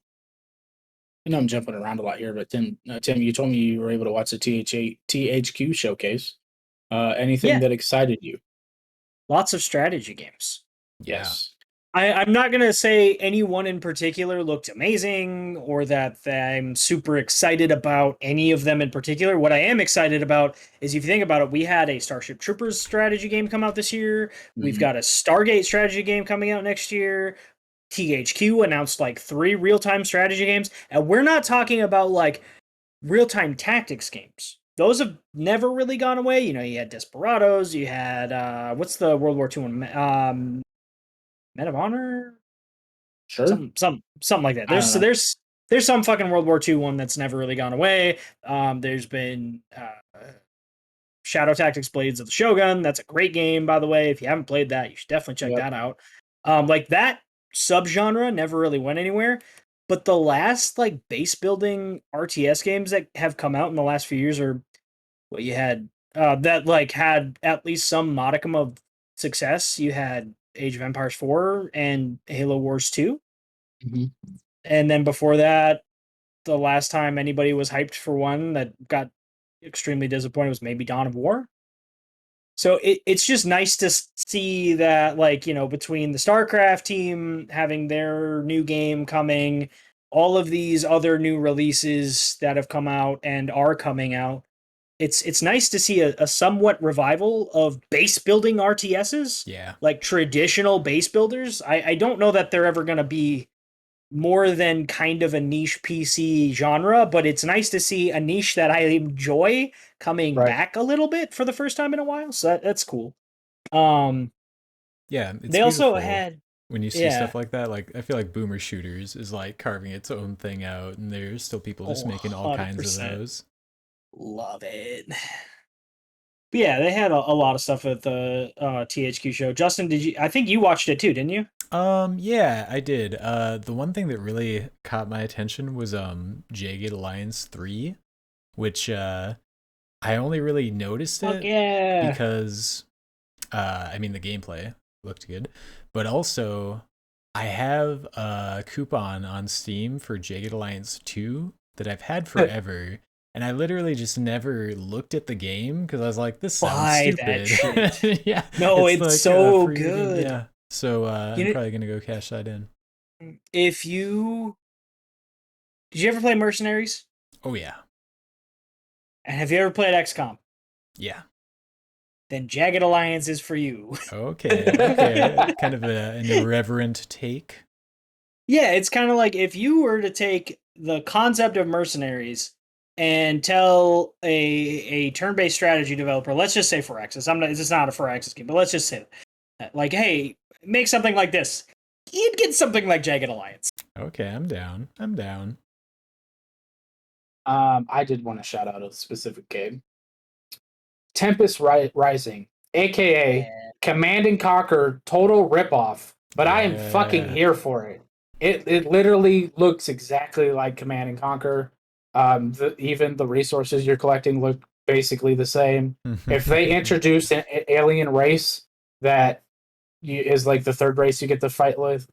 know I'm jumping around a lot here, but Tim, you told me you were able to watch the THQ showcase. Anything that excited you? Lots of strategy games. Yes. I'm not going to say any one in particular looked amazing or that I'm super excited about any of them in particular. What I am excited about is, if you think about it, we had a Starship Troopers strategy game come out this year. We've got a Stargate strategy game coming out next year. THQ announced like 3 real-time strategy games. And we're not talking about like real-time tactics games. Those have never really gone away. You know, you had Desperados, you had what's the World War II one? Men of Honor? Sure. Something like that. There's some fucking World War II one that's never really gone away. There's been Shadow Tactics Blades of the Shogun. That's a great game, by the way. If you haven't played that, you should definitely check that out. Like, that subgenre never really went anywhere. But the last like base building RTS games that have come out in the last few years are what you had that like had at least some modicum of success. You had Age of Empires 4 and Halo Wars 2. And then before that, the last time anybody was hyped for one that got extremely disappointed was maybe Dawn of War. So it's just nice to see that, like, you know, between the StarCraft team having their new game coming, all of these other new releases that have come out and are coming out, it's nice to see a somewhat revival of base building RTSs. Yeah. Like traditional base builders. I don't know that they're ever going to be more than kind of a niche PC genre, but it's nice to see a niche that I enjoy coming back a little bit for the first time in a while. So that's cool. Yeah, it's they also beautiful had when you see stuff like that. Like, I feel like Boomer Shooters is like carving its own thing out, and there's still people just making all kinds of those. Love it. But yeah, they had a lot of stuff at the THQ show. Justin, I think you watched it too, didn't you? Yeah, I did. The one thing that really caught my attention was Jagged Alliance 3, which I only really noticed it because I mean, the gameplay looked good, but also I have a coupon on Steam for Jagged Alliance 2 that I've had forever. And I literally just never looked at the game because I was like, this sounds stupid. Yeah. No, it's like, so good. Yeah. So I'm probably going to go cash that in. Did you ever play Mercenaries? Oh, yeah. And have you ever played XCOM? Yeah. Then Jagged Alliance is for you. Okay. Kind of an irreverent take. Yeah, it's kind of like if you were to take the concept of Mercenaries and tell a turn-based strategy developer, let's just say Firaxis. It's not a Firaxis game, but let's just say that. Like, hey, make something like this. You'd get something like Jagged Alliance. Okay, I'm down. I did want to shout out a specific game. Tempest Rising, aka Command and Conquer Total Ripoff, but I am fucking here for it. It literally looks exactly like Command and Conquer. Even the resources you're collecting look basically the same. If they introduce an alien race that is like the third race you get to fight with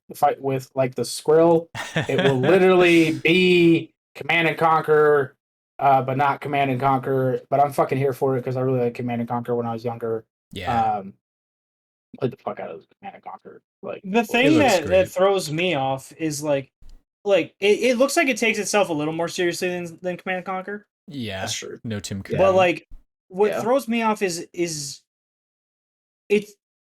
like the Skrill, it will literally be Command and Conquer, but not Command and Conquer. But I'm fucking here for it because I really like Command and Conquer when I was younger. Yeah. Played the fuck out of Command and Conquer. Like, the thing that throws me off is like it looks like it takes itself a little more seriously than Command and Conquer. Yeah, that's true. No Tim Cook. But like, what throws me off is it's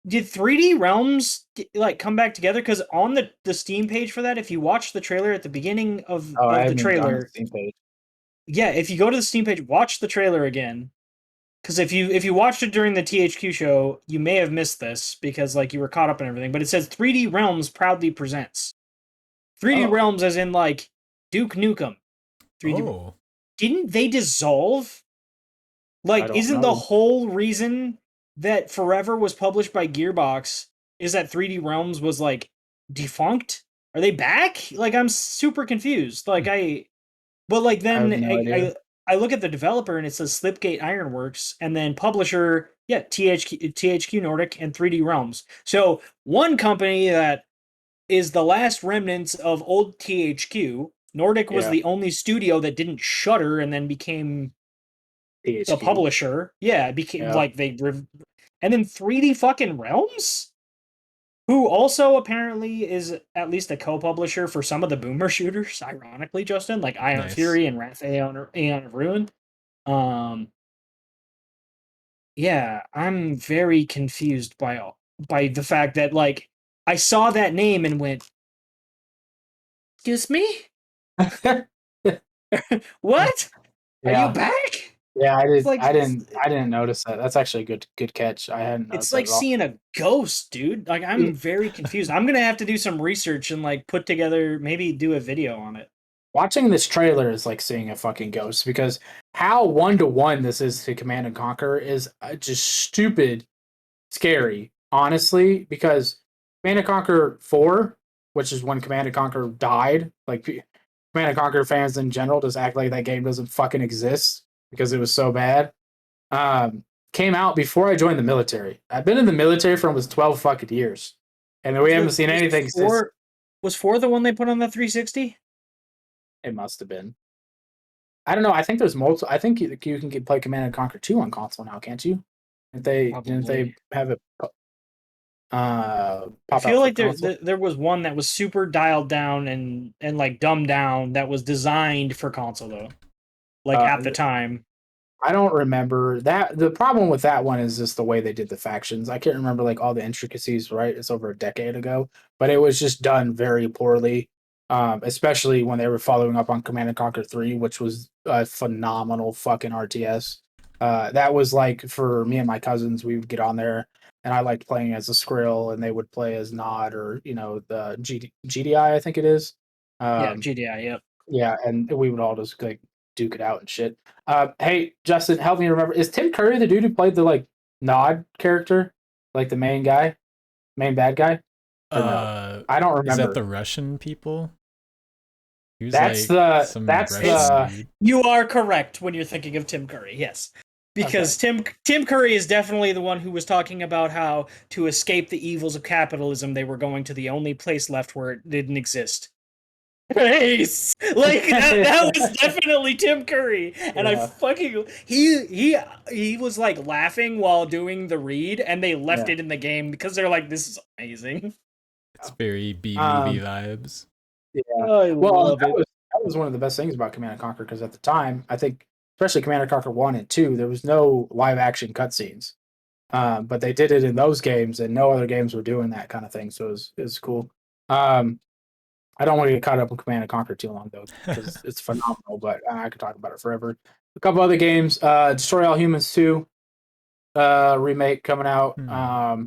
did 3D Realms like come back together? Because on the Steam page for that, if you watch the trailer at the beginning Oh, I of the haven't even gone to the trailer, Steam page. yeah, if you go to the Steam page, watch the trailer again. Because if you watched it during the THQ show, you may have missed this because like you were caught up in everything. But it says 3D Realms proudly presents 3D Oh, Realms, as in like Duke Nukem. 3D Oh, didn't they dissolve? I Like, don't isn't the know. whole reason that Forever was published by Gearbox is that 3D Realms was like defunct? Are they back? Like, I'm super confused. Hmm. But like I then have no idea. I look at the developer and it says Slipgate Ironworks, and then publisher, yeah, THQ Nordic and 3D Realms. So one company that is the last remnants of old THQ. Nordic was Yeah, the only studio that didn't shutter and then became the THQ. publisher. Yeah, it became Yeah. like and then 3D fucking Realms, who also apparently is at least a co-publisher for some of the boomer shooters, ironically, Justin, like Ion of nice. Fury and Wrath Aeon of Ruin. Um yeah, I'm very confused by the fact that like I saw that name and went, "Excuse me? What? Are you Yeah. back?" Yeah, I It's did. like I didn't notice that. That's actually a good catch. I hadn't it's noticed that like at all. seeing a ghost, dude. Like I'm very confused. I'm gonna have to do some research and like put together, maybe do a video on it. Watching this trailer is like seeing a fucking ghost because how 1-to-1 this is to Command and Conquer is just stupid scary, honestly, because Command and Conquer 4, which is when Command and Conquer died, like Command and Conquer fans in general just act like that game doesn't fucking exist because it was so bad. Came out before I joined the military. I've been in the military for almost 12 fucking years. And we haven't seen Was anything since. four was four the one they put on the 360? It must have been. I don't know. I think there's multiple. I think you can play Command and Conquer 2 on console now, can't you? Didn't they Probably. have it I pop out feel for like console? there was one that was super dialed down and like dumbed down that was designed for console though. Like Uh, at the time. I don't remember that. The problem with that one is just the way they did the factions. I can't remember like all the intricacies. Right, it's over a decade ago, but it was just done very poorly. Especially when they were following up on Command and Conquer 3, which was a phenomenal fucking RTS. That was like for me and my cousins, we would get on there, and I liked playing as a Skrill, and they would play as Nod or the GDI, I think it is. Yeah, Um, GDI, yep. yeah, and we would all just like duke it out and shit. Hey, Justin, help me remember. Is Tim Curry the dude who played the like Nod character, like the main guy, main bad guy, or no? Uh, I don't is that remember. the Russian people? He was That's like the some that's Russian It's the dude. You are correct when you're thinking of Tim Curry. Yes. Because okay. Tim Curry is definitely the one who was talking about how to escape the evils of capitalism they were going to the only place left where it didn't exist. Nice. Like that was definitely Tim Curry. And I Yeah, fucking he was like laughing while doing the read and they left yeah. it in the game because they're like, this is amazing. It's very B movie Um, vibes. yeah. I Well, love it. that was one of the best things about Command and Conquer because at the time, I think, especially Command and Conquer 1 and 2, there was no live action cutscenes. But they did it in those games, and no other games were doing that kind of thing. So it was cool. Um, I don't want to get caught up with Command and Conquer too long though, because it's phenomenal. But I could talk about it forever. A couple other games: Destroy All Humans 2 remake coming out. Hmm.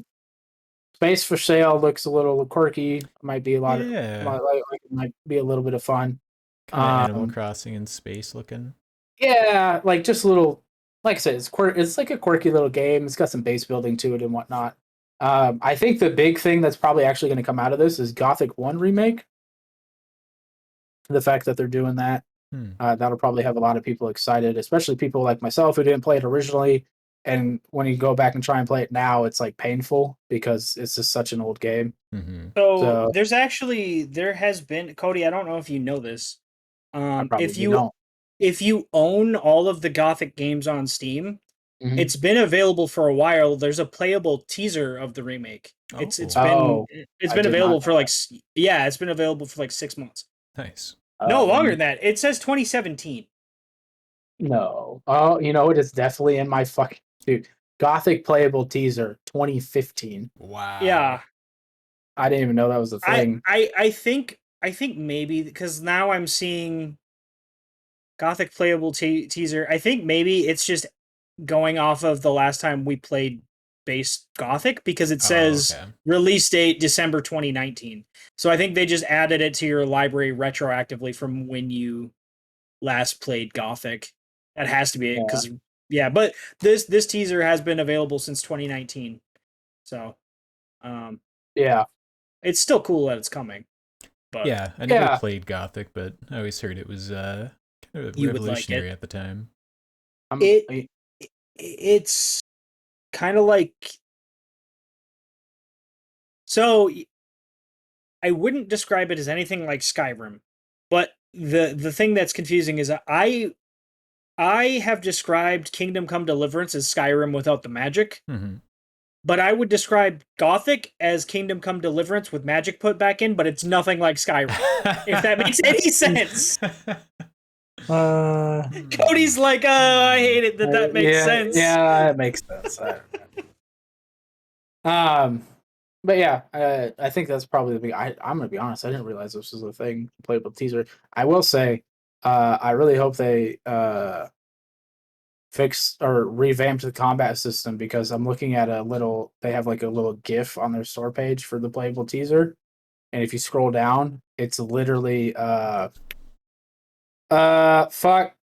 Space for Sale looks a little quirky. Might be a lot of Yeah, like it might be a little bit of fun. kind of Animal Um, Crossing in space looking. yeah, like just a little. Like I said, it's like a quirky little game. It's got some base building to it and whatnot. I think the big thing that's probably actually going to come out of this is Gothic 1 remake. The fact that they're doing that, Hmm. that'll probably have a lot of people excited, especially people like myself who didn't play it originally. And when you go back and try and play it now, it's like painful because it's just such an old game. Mm-hmm. So So there has been, Cody, I don't know if you know this. I If probably you don't. if you own all of the Gothic games on Steam, Hmm. it's been available for a while. There's a playable teaser of the remake. Oh, It's I been did not available know for like that. yeah, it's been available for like 6 months. nice. No, Let longer me than that. It says 2017. no. Oh, you know what? It's definitely in my fucking dude. Gothic playable teaser 2015. Wow. Yeah. I didn't even know that was a thing. I think maybe because now I'm seeing Gothic playable teaser. I think maybe it's just going off of the last time we played base Gothic because it says okay. release date December 2019. So I think they just added it to your library retroactively from when you last played Gothic. That has to be it because but this teaser has been available since 2019. So Yeah. it's still cool that it's coming. But Yeah, I never played Gothic, but I always heard it was kind of you would like revolutionary it at the time. It's kind of like, so I wouldn't describe it as anything like Skyrim, but the thing that's confusing is I have described Kingdom Come Deliverance as Skyrim without the magic. Mm-hmm. But I would describe Gothic as Kingdom Come Deliverance with magic put back in, but it's nothing like Skyrim. If that makes any sense. Cody's like, I hate it that makes sense. Yeah, that makes sense. But yeah, I think that's probably the big. I'm gonna be honest. I didn't realize this was a thing. Playable teaser. I will say, I really hope they fix or revamp the combat system because I'm looking at a little. They have like a little GIF on their store page for the playable teaser, and if you scroll down, it's literally fuck.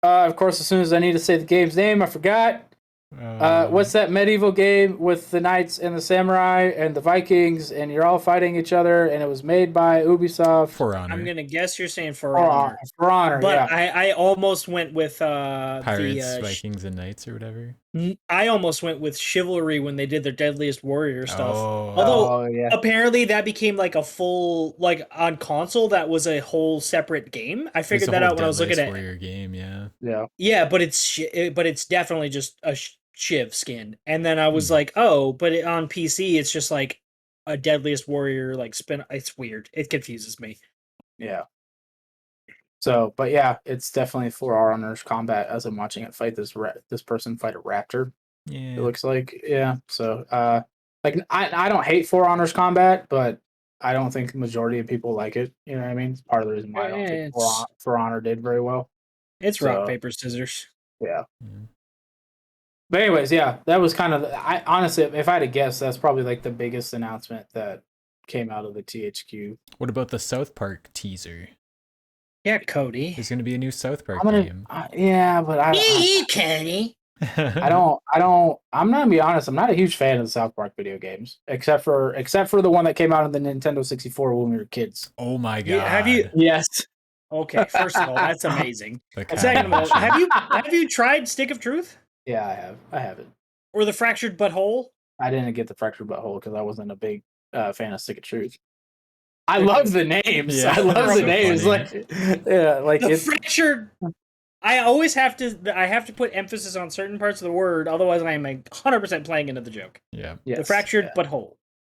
Of course, as soon as I need to say the game's name, I forgot. What's that medieval game with the knights and the samurai and the Vikings and you're all fighting each other and it was made by Ubisoft? For Honor. I'm gonna guess you're saying For Honor. For Honor, but yeah. I almost went with Pirates, Vikings, and Knights or whatever. I almost went with Chivalry when they did their Deadliest Warrior stuff. Oh. Although apparently that became like a full, like on console, that was a whole separate game. I figured that out when I was looking at Warrior game, yeah, but it's definitely just a Shiv skin. And then I was like, oh, but on PC it's just like a Deadliest Warrior like spin. It's weird. It confuses me. Yeah. So, but yeah, it's definitely For Honor's combat as I'm watching it fight this person fight a raptor. Yeah. It looks like, yeah. So, like I don't hate For Honor's combat, but I don't think the majority of people like it. You know what I mean? It's part of the reason why I don't think For Honor did very well. It's rock, paper, scissors. Yeah. But anyways, yeah, that was kind of. I honestly, if I had to guess, that's probably like the biggest announcement that came out of the THQ. What about the South Park teaser? Yeah, Cody. There's going to be a new South Park game. Yeah, but Cody. I'm not gonna be honest. I'm not a huge fan of the South Park video games, except for the one that came out on the Nintendo 64 when we were kids. Oh my god! Yeah, have you? Yes. Okay. First of all, that's amazing. Second of all, have you tried Stick of Truth? Yeah, I have. I have it. Or the Fractured Butthole? I didn't get the Fractured Butthole because I wasn't a big fan of Stick of Truth. I love the names. Yeah, I love the names. funny. Like the fractured. I always have to put emphasis on certain parts of the word, otherwise I am 100% playing into the joke. Yeah. Yes, the fractured butthole.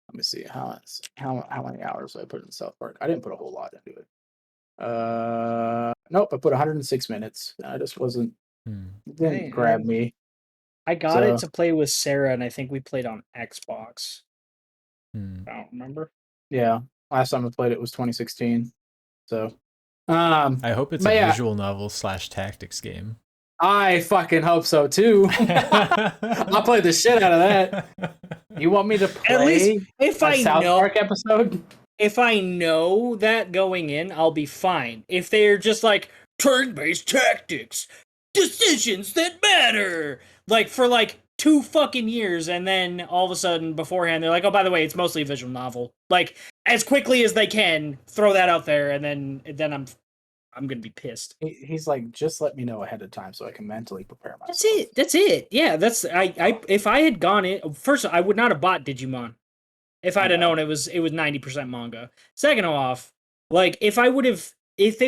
Let me see how many hours did I put in South Park? I didn't put a whole lot into it. Nope, I put 106 minutes. I just wasn't. It didn't grab me. I got it to play with Sarah, and I think we played on Xbox. I don't remember. Yeah, last time I played it was 2016. So, I hope it's a visual novel / tactics game. I fucking hope so too. I'll play the shit out of that. You want me to play at least if I South know Park episode? If I know that going in, I'll be fine. If they're just like turn-based tactics, decisions that matter, like for like 2 fucking years, and then all of a sudden beforehand they're like, oh, by the way, it's mostly a visual novel. Like as quickly as they can, throw that out there, and then I'm gonna be pissed. He's like, just let me know ahead of time so I can mentally prepare myself. That's it. Yeah, that's I if I had gone in first, I would not have bought Digimon. If I'd have known it was 90% manga. Second off, like if they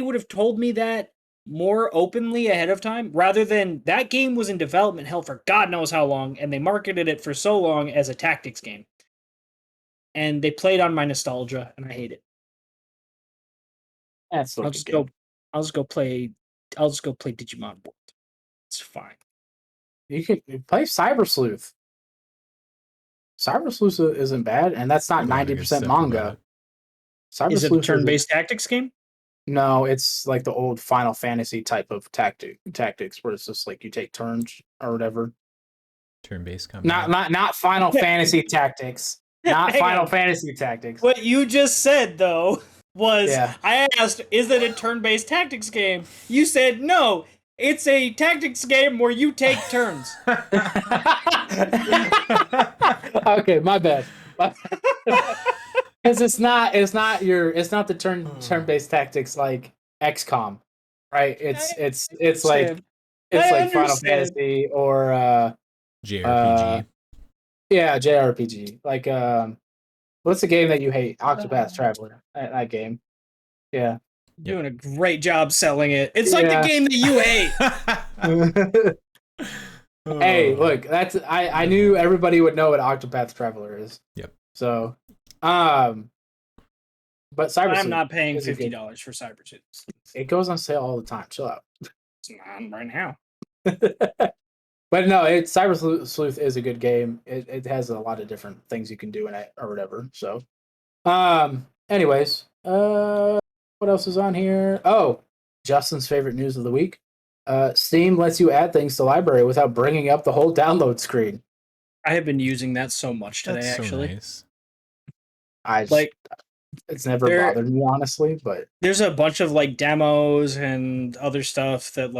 would have told me that more openly ahead of time, rather than that game was in development hell for God knows how long, and they marketed it for so long as a tactics game. And they played on my nostalgia, and I hate it. I'll just go play Digimon World. It's fine. You could play Cyber Sleuth. Cyber Sleuth isn't bad, and that's not A lot of good 90% stuff about manga. it. Cyber Is it a Sleuth turn-based tactics game? No, it's like the old Final Fantasy type of tactics, where it's just like you take turns or whatever. Turn-based combat. Not Final Fantasy Tactics. Not Hang Final on. Fantasy Tactics. What you just said, though, was Yeah. I asked, is it a turn-based tactics game? You said, no, it's a tactics game where you take turns. Okay, my bad. Because it's not the turn-based tactics like XCOM, right? It's like Final Fantasy or JRPG. yeah, JRPG. Like what's the game that you hate? Octopath Traveler. That game. Yeah. Doing a great job selling it. It's like the game that you hate. Hey, look, that's I knew everybody would know what Octopath Traveler is. Yep. So, but Cyber I'm not paying $50 for Cyber Sleuth. It goes on sale all the time. Chill out. It's on right now. But no, Cyber Sleuth is a good game. It has a lot of different things you can do in it or whatever. So, anyways, what else is on here? Oh, Justin's favorite news of the week. Steam lets you add things to library without bringing up the whole download screen. I have been using that so much today, That's actually. So nice. It's never bothered me, honestly, but there's a bunch of like demos and other stuff that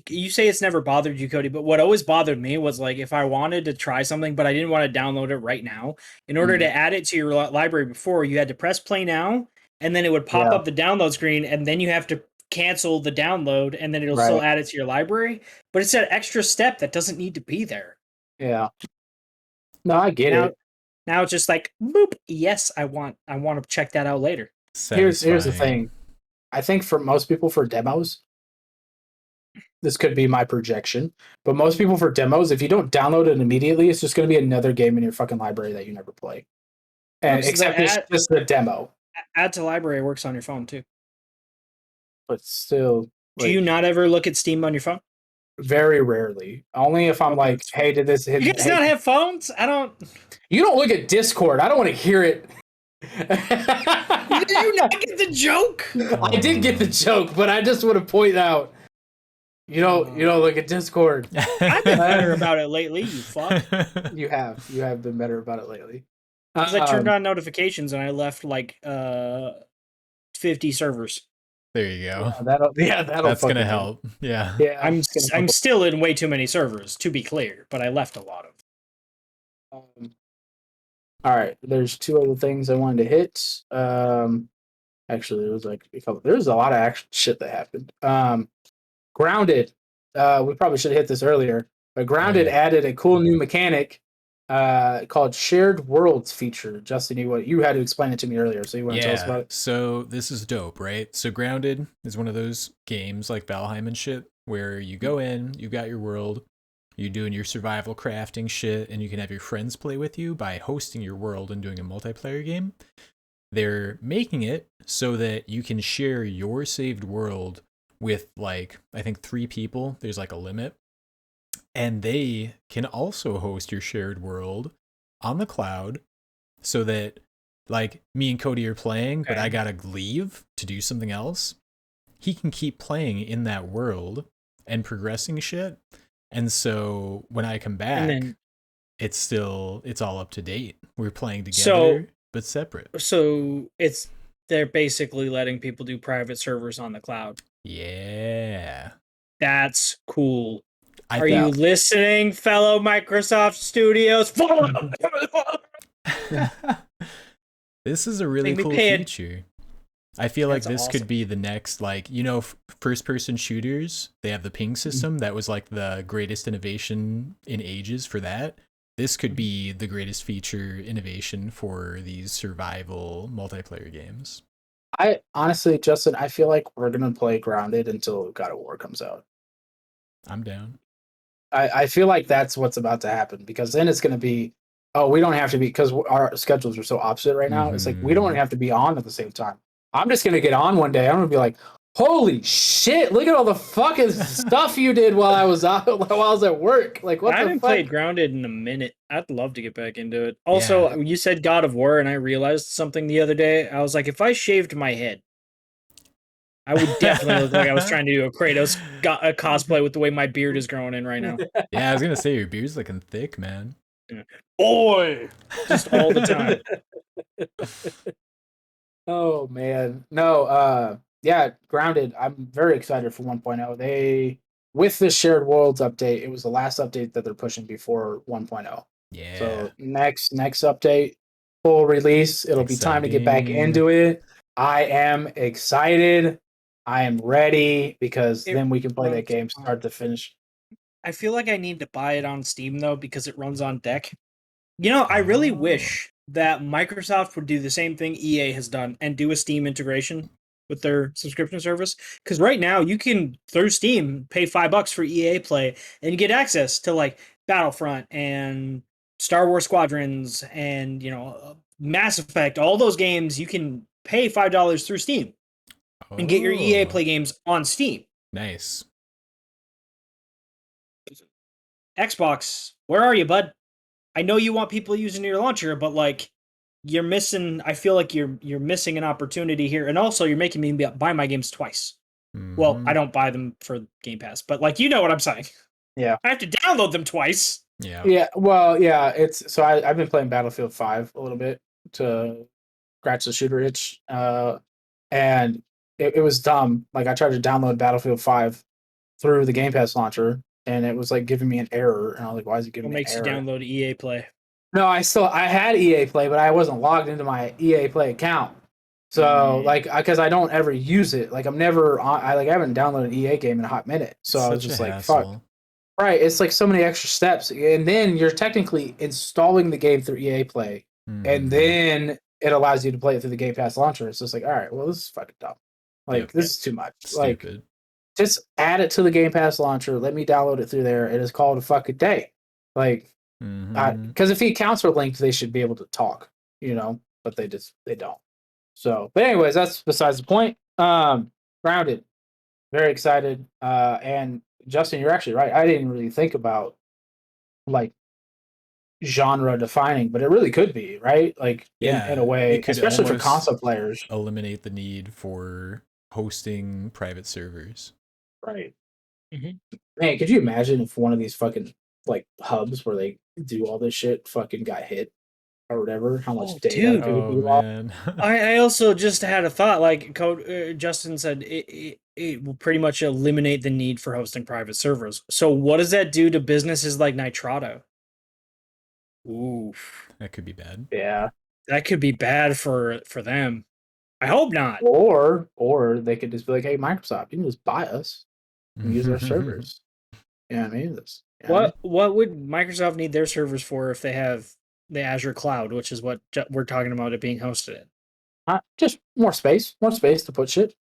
you say it's never bothered you, Cody, but what always bothered me was like if I wanted to try something but I didn't want to download it right now, in order to add it to your library before, you had to press play now and then it would pop up the download screen and then you have to cancel the download and then it'll still add it to your library, but it's that extra step that doesn't need to be there. Yeah. No, I get it. Now it's just like boop. Yes, I want to check that out later. Here's the thing. I think for most people for demos, this could be my projection, but most people for demos, if you don't download it immediately, it's just going to be another game in your fucking library that you never play. And except it's just the demo. Add to library works on your phone too. But still, do you not ever look at Steam on your phone? Very rarely. Only if I'm like, hey, did this hit? You guys not have phones? I don't. You don't look at Discord. I don't want to hear it. Did you not get the joke? I did get the joke, but I just want to point out, you don't look at Discord. I've been better about it lately. You fuck. You have been better about it lately. Because I turned on notifications and I left like 50 servers. There you go. That'll That's gonna help. Yeah. Yeah. I'm still in way too many servers, to be clear, but I left a lot of them. All right. There's two other things I wanted to hit. Actually, there was like a couple. There's a lot of shit that happened. Grounded. We probably should have hit this earlier, but Grounded added a cool new mechanic called Shared Worlds feature. Justin, you had to explain it to me earlier, so you want to tell us about it? So this is dope, right? So Grounded is one of those games like Valheim and shit where you go in, you got your world, you're doing your survival crafting shit, and you can have your friends play with you by hosting your world and doing a multiplayer game. They're making it so that you can share your saved world with like, I think 3 people. There's like a limit. And they can also host your shared world on the cloud so that like me and Cody are playing, but I gotta leave to do something else. He can keep playing in that world and progressing shit. And so when I come back, it's all up to date. We're playing together, but separate. So they're basically letting people do private servers on the cloud. Yeah. That's cool. Are you listening, fellow Microsoft Studios? This is a really cool feature. I feel like this could be the next, like, first-person shooters. They have the ping system. That was like the greatest innovation in ages for that. This could be the greatest feature innovation for these survival multiplayer games. I honestly, Justin, I feel like we're going to play Grounded until God of War comes out. I'm down. I feel like that's what's about to happen, because then it's going to be, we don't have to be, because our schedules are so opposite right now. It's like, we don't have to be on at the same time. I'm just going to get on one day. I'm going to be like, Holy shit! Look at all the fucking stuff you did while I was out, while I was at work. Like, what I the haven't fuck? played Grounded in a minute. I'd love to get back into it. Also, you said God of War, and I realized something the other day. I was like, if I shaved my head, I would definitely look like I was trying to do a Kratos a cosplay with the way my beard is growing in right now. Yeah, I was gonna say your beard's looking thick, man. Boy, just all the time. Oh man, no. Yeah, Grounded. I'm very excited for 1.0. They with the shared worlds update, it was the last update that they're pushing before 1.0. Yeah. So next update, full release. It'll be time to get back into it. I am excited. I am ready because then we can play that game start to finish. I feel like I need to buy it on Steam though because it runs on deck. You know, I really wish that Microsoft would do the same thing EA has done and do a Steam integration with their subscription service. Because right now you can through Steam pay $5 for EA Play and you get access to like Battlefront and Star Wars Squadrons and Mass Effect. All those games you can pay $5 through Steam and get your EA Play games on Steam. Nice. Xbox, where are you, bud? I know you want people using your launcher, but like you're missing. I feel like you're missing an opportunity here, and also you're making me buy my games twice. Mm-hmm. Well, I don't buy them for Game Pass, but like you know what I'm saying. Yeah, I have to download them twice. Yeah. Yeah. Well, yeah. It's so I've been playing Battlefield 5 a little bit to scratch the shooter itch, and it was dumb. Like I tried to download Battlefield 5 through the Game Pass launcher, and it was like giving me an error, and I was like, "Why is it giving me an error?" What makes you download EA Play? No, I had EA Play, but I wasn't logged into my EA Play account. So because I don't ever use it, like I'm never on. I haven't downloaded an EA game in a hot minute. So I was just like, hassle. fuck. Right, it's like so many extra steps, and then you're technically installing the game through EA Play, and then it allows you to play it through the Game Pass launcher. It's just like, all right, well, this is fucking dumb. Like this is too much. Stupid. Like, just add it to the Game Pass launcher. Let me download it through there. It is called a fucking day. Like. Because if the accounts are linked, they should be able to talk, but they don't. So, but anyways, that's besides the point. Grounded, very excited. And Justin, you're actually right. I didn't really think about like genre defining, but it really could be, right? Like in a way, especially for console players. Eliminate the need for hosting private servers. Right. Mm-hmm. Man, could you imagine if one of these fucking like hubs where they do all this shit fucking got hit or whatever? How much data could be lost? I also just had a thought. Like Justin said, it will pretty much eliminate the need for hosting private servers. So what does that do to businesses like Nitrado? Oof, that could be bad. Yeah, that could be bad for them. I hope not. Or they could just be like, "Hey, Microsoft, you can just buy us and use our servers." Yeah, I mean this. What would Microsoft need their servers for if they have the Azure cloud, which is what we're talking about it being hosted in? Just more space to put shit.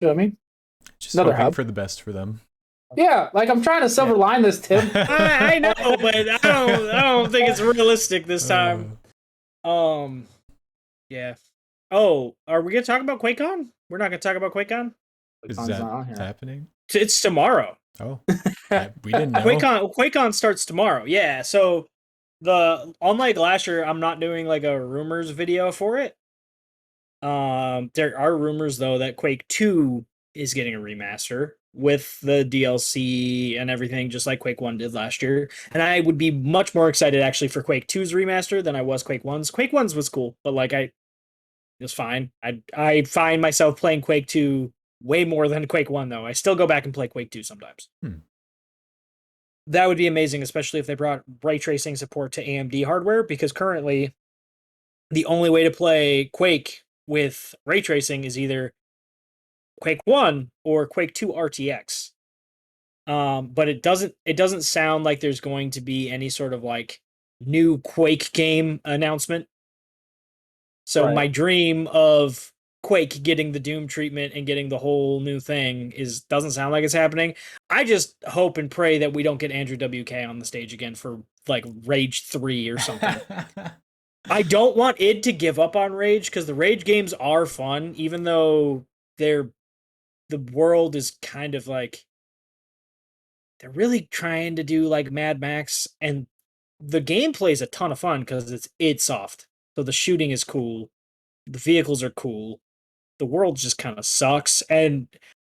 You know what I mean? Just another hub for the best for them. Yeah, like I'm trying to silver line this, Tim. I know, but I don't think it's realistic this time. Yeah. Oh, are we gonna talk about QuakeCon? We're not gonna talk about QuakeCon. Is that happening? It's tomorrow. Oh, we didn't know. QuakeCon starts tomorrow. Yeah, so unlike last year, I'm not doing like a rumors video for it. There are rumors though that Quake 2 is getting a remaster with the DLC and everything, just like Quake 1 did last year. And I would be much more excited actually for Quake 2's remaster than I was Quake 1's. Quake 1's was cool, but like it was fine. I find myself playing Quake 2 way more than Quake 1 though. I still go back and play Quake 2 sometimes. That would be amazing, especially if they brought ray tracing support to AMD hardware, because currently the only way to play Quake with ray tracing is either Quake 1 or Quake 2 RTX. But it doesn't sound like there's going to be any sort of like new Quake game announcement. So my dream of Quake getting the Doom treatment and getting the whole new thing doesn't sound like it's happening. I just hope and pray that we don't get Andrew WK on the stage again for like Rage 3 or something. I don't want id to give up on Rage because the Rage games are fun, even though they're the world is kind of like they're really trying to do like Mad Max, and the gameplay is a ton of fun because it's soft. So the shooting is cool, the vehicles are cool, the world just kind of sucks, and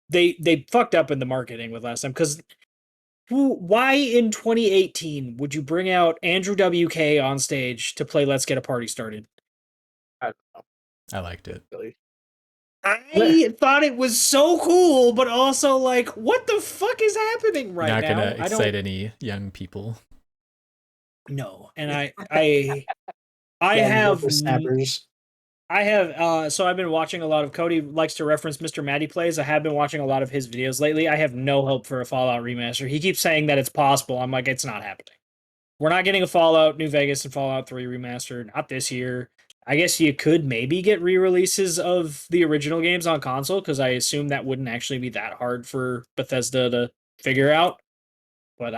they fucked up in the marketing with last time because why in 2018 would you bring out Andrew WK on stage to play Let's Get a Party Started? I don't know. I liked it. Really. I thought it was so cool, but also like, what the fuck is happening right Not now? gonna I excite don't any young people. know. And I Young have whippersnappers. I have so I've been watching a lot of Cody likes to reference Mr. Matty Plays. I have been watching a lot of his videos lately. I have no hope for a Fallout remaster. He keeps saying that it's possible. I'm like, it's not happening. We're not getting a Fallout New Vegas and Fallout 3 remastered, not this year. I guess you could maybe get re-releases of the original games on console, because I assume that wouldn't actually be that hard for Bethesda to figure out. But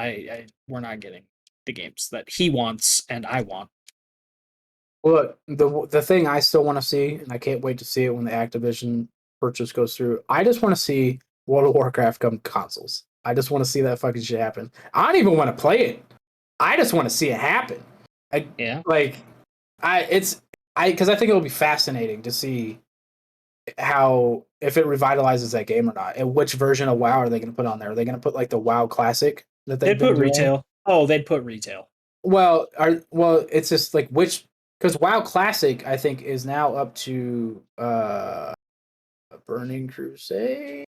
we're not getting the games that he wants and I want. Look, the thing I still want to see, and I can't wait to see it when the Activision purchase goes through. I just want to see World of Warcraft come to consoles. I just want to see that fucking shit happen. I don't even want to play it. I just want to see it happen. Yeah. Because I think it'll be fascinating to see how if it revitalizes that game or not, and which version of WoW are they going to put on there? Are they going to put like the WoW Classic that they've They'd been put doing? retail. Oh, they'd put retail. Well, it's just like which because WoW Classic I think is now up to Burning Crusade.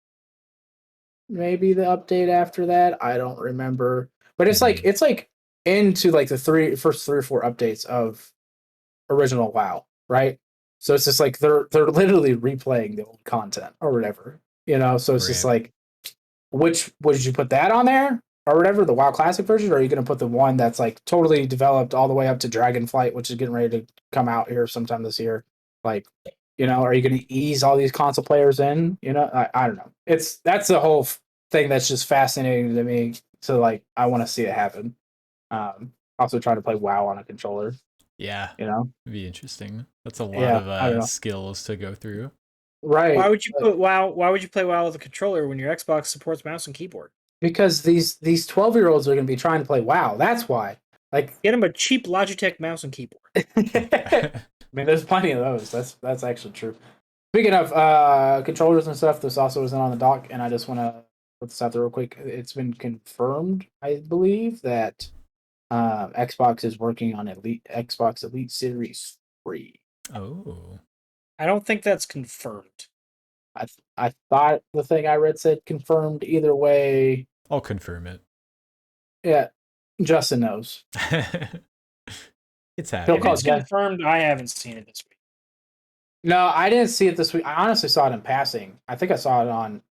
Maybe the update after that. I don't remember. But it's like into like the first 3 or 4 updates of original WoW, right? So it's just like they're literally replaying the old content or whatever. So it's just like which would you put that on there or whatever, the WoW Classic version, or are you going to put the one that's like totally developed all the way up to Dragonflight, which is getting ready to come out here sometime this year? Like, are you going to ease all these console players in? I don't know. That's the whole thing that's just fascinating to me. So like, I want to see it happen. Also trying to play WoW on a controller. Yeah, it'd be interesting. That's a lot I don't know. of skills to go through. Right. Why would you put WoW? Why would you play WoW with a controller when your Xbox supports mouse and keyboard? Because these 12-year-olds are going to be trying to play WoW. That's why. Like, get them a cheap Logitech mouse and keyboard. I mean, there's plenty of those. That's actually true. Speaking of controllers and stuff, this also isn't on the dock, and I just want to put this out there real quick. It's been confirmed, I believe, that Xbox is working on Xbox Elite Series 3. Oh. I don't think that's confirmed. I thought the thing I read said confirmed. Either way, I'll confirm it. Yeah, Justin knows. It's happening. If it's confirmed, I haven't seen it this week. No, I didn't see it this week. I honestly saw it in passing. I think I saw it on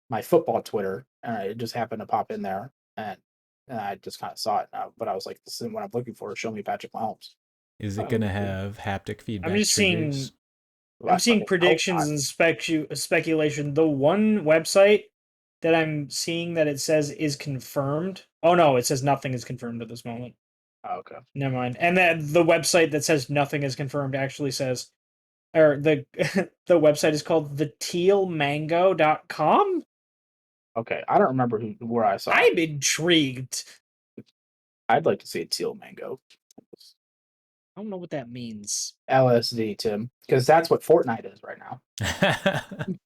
my football Twitter, and it just happened to pop in there, and I just kind of saw it. But I was like, "This is what I'm looking for. Show me Patrick Mahomes." Is it gonna have haptic feedback? I'm just seeing. I'm seeing predictions and speculation. The one website that I'm seeing that it says is confirmed. Oh no, it says nothing is confirmed at this moment. Oh, okay. Never mind. And that the website that says nothing is confirmed actually says, or the the website is called thetealmango.com. Okay, I don't remember where I saw it. I'm intrigued. I'd like to see a teal mango. I don't know what that means. LSD, Tim, because that's what Fortnite is right now.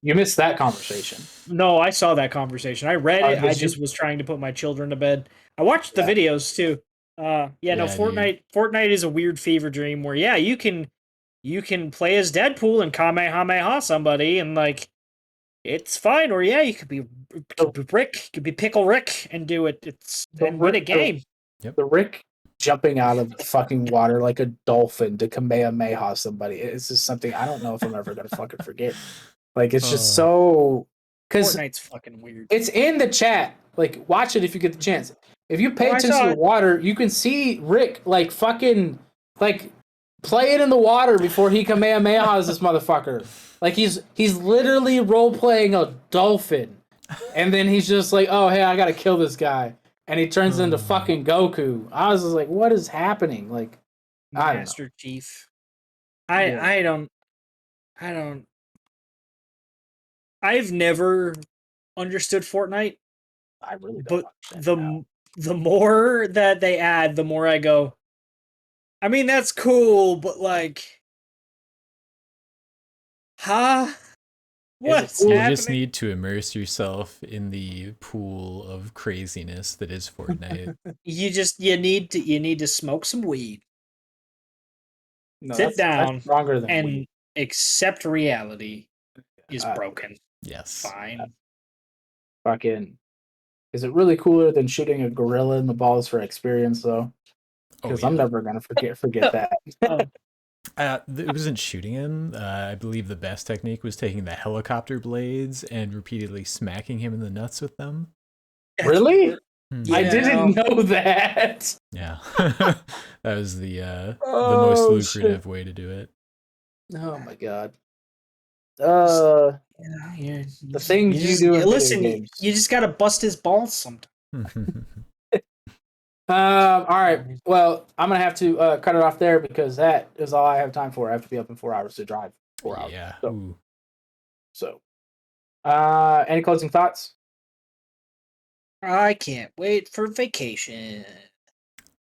You missed that conversation. No, I saw that conversation. I read it. I just was trying to put my children to bed. I watched the videos too. No, Fortnite. Dude. Fortnite is a weird fever dream where you can play as Deadpool and Kamehameha somebody and like it's fine. Or you could be Rick, could be Pickle Rick and do it. And win a game. The Rick jumping out of the fucking water like a dolphin to Kamehameha somebody. It's just something I don't know if I'm ever gonna fucking forget. Like it's just so because Fortnite's fucking weird. It's in the chat. Like watch it if you get the chance. If you pay attention to the water, you can see Rick like fucking like play it in the water before he Kamehamehas this motherfucker. Like he's literally role playing a dolphin, and then he's just like, oh hey, I gotta kill this guy. And he turns into fucking Goku. I was just like, what is happening? Like, Master Chief. I I've never understood Fortnite, I really don't but understand the more that they add, the more I go. I mean, that's cool, but like, huh? What's cool? You happening? just need to immerse yourself in the pool of craziness that is Fortnite. You need to smoke some weed, No, sit that's down, stronger than and weed. accept reality is Uh, broken. Yes. Fine. Fucking, is it really cooler than shooting a gorilla in the balls for experience though? Oh Because yeah. I'm never gonna forget that. Oh, It wasn't shooting him. I believe the best technique was taking the helicopter blades and repeatedly smacking him in the nuts with them. Really? I Yeah. didn't know that. Yeah. That was the most lucrative way to do it. Oh my god. The things you do in video listen. games. You just gotta bust his balls sometimes. All right. Well, I'm gonna have to cut it off there because that is all I have time for. I have to be up in 4 hours to drive 4 hours. Yeah. So, any closing thoughts? I can't wait for vacation.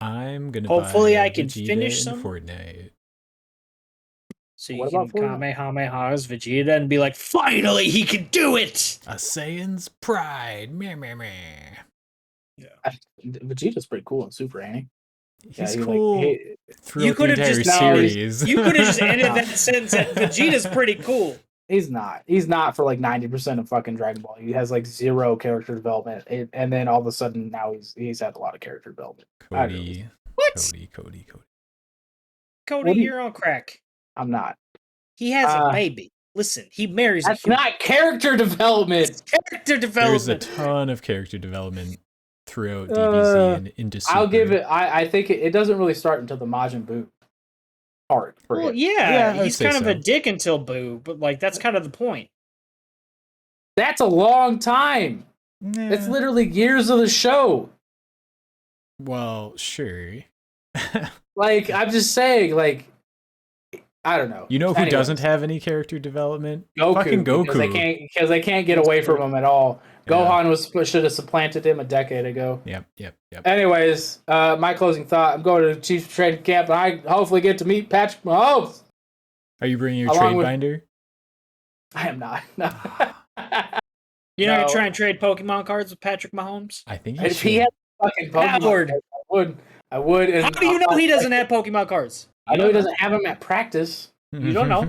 I'm gonna Hopefully buy I can Vegeta finish in some. Fortnite. So What you can about Fortnite? Kamehameha's Vegeta and be like, finally he can do it! A Saiyan's pride. Meh, meh, meh. Vegeta's pretty cool and super, ain't he? He's he cool he, throughout You the could have entire just series. you could have just ended No. that sentence at Vegeta's pretty cool. he's not. He's not for like 90% of fucking Dragon Ball. He has like zero character development, and then all of a sudden now he's had a lot of character development. Cody. What? Cody. Cody, What do you- you're on crack. I'm not. He has a baby. Listen, he marries a That's human. not character development. Character There's a development. ton of character development throughout DBZ and into Super. I'll give it. I think it doesn't really start until the Majin Buu arc for Well, him. yeah, I would he's say kind of a so. dick until Boo, but like that's kind of the point. That's a long time. It's Nah. literally years of the show. Well, sure. Like I'm just saying, like I don't know. You know who Anyways, doesn't have any character development? Goku, Fucking Goku. because they can't get away from him at all. Yeah. Gohan should have supplanted him a decade ago. Yep. Anyways, my closing thought: I'm going to the Chiefs training camp, and I hopefully get to meet Patrick Mahomes. Are you bringing your Along trade with- binder? I am not. No. You know, No. you're trying to trade Pokemon cards with Patrick Mahomes. I think you If should. he had fucking Pokemon, Howard. I would. And How do you know he doesn't have Pokemon cards? I know he doesn't have them at practice. You don't know.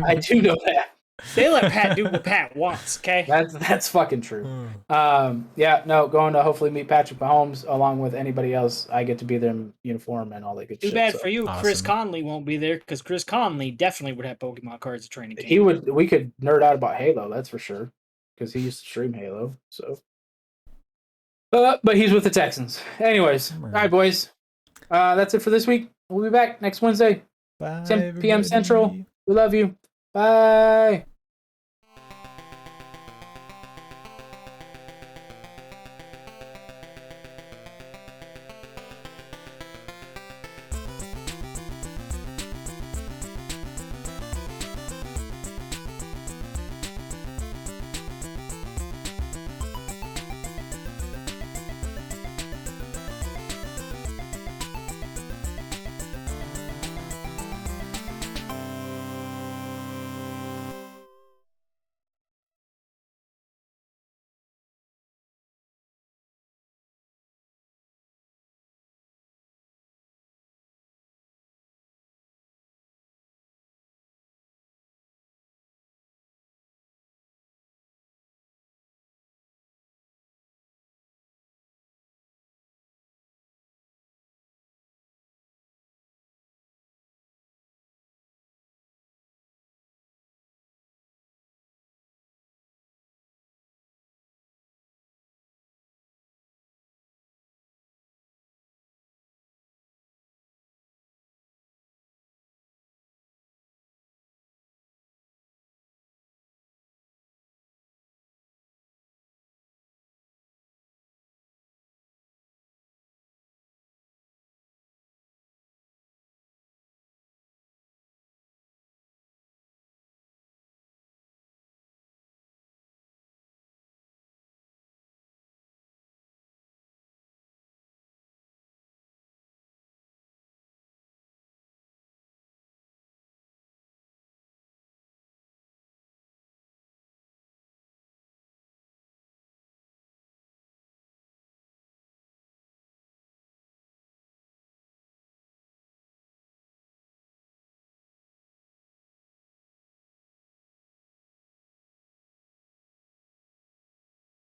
I do know that. They let Pat do what Pat wants, okay? That's fucking true. Yeah, no, going to hopefully meet Patrick Mahomes along with anybody else. I get to be there in uniform and all that good Too shit. bad so. for you. Chris Awesome. Conley won't be there because Chris Conley definitely would have Pokemon cards at training camp. He would. We could nerd out about Halo, that's for sure, because he used to stream Halo. So, but he's with the Texans. Anyways, all right, boys. That's it for this week. We'll be back next Wednesday, Bye, 10 p.m. everybody. Central. We love you. Bye.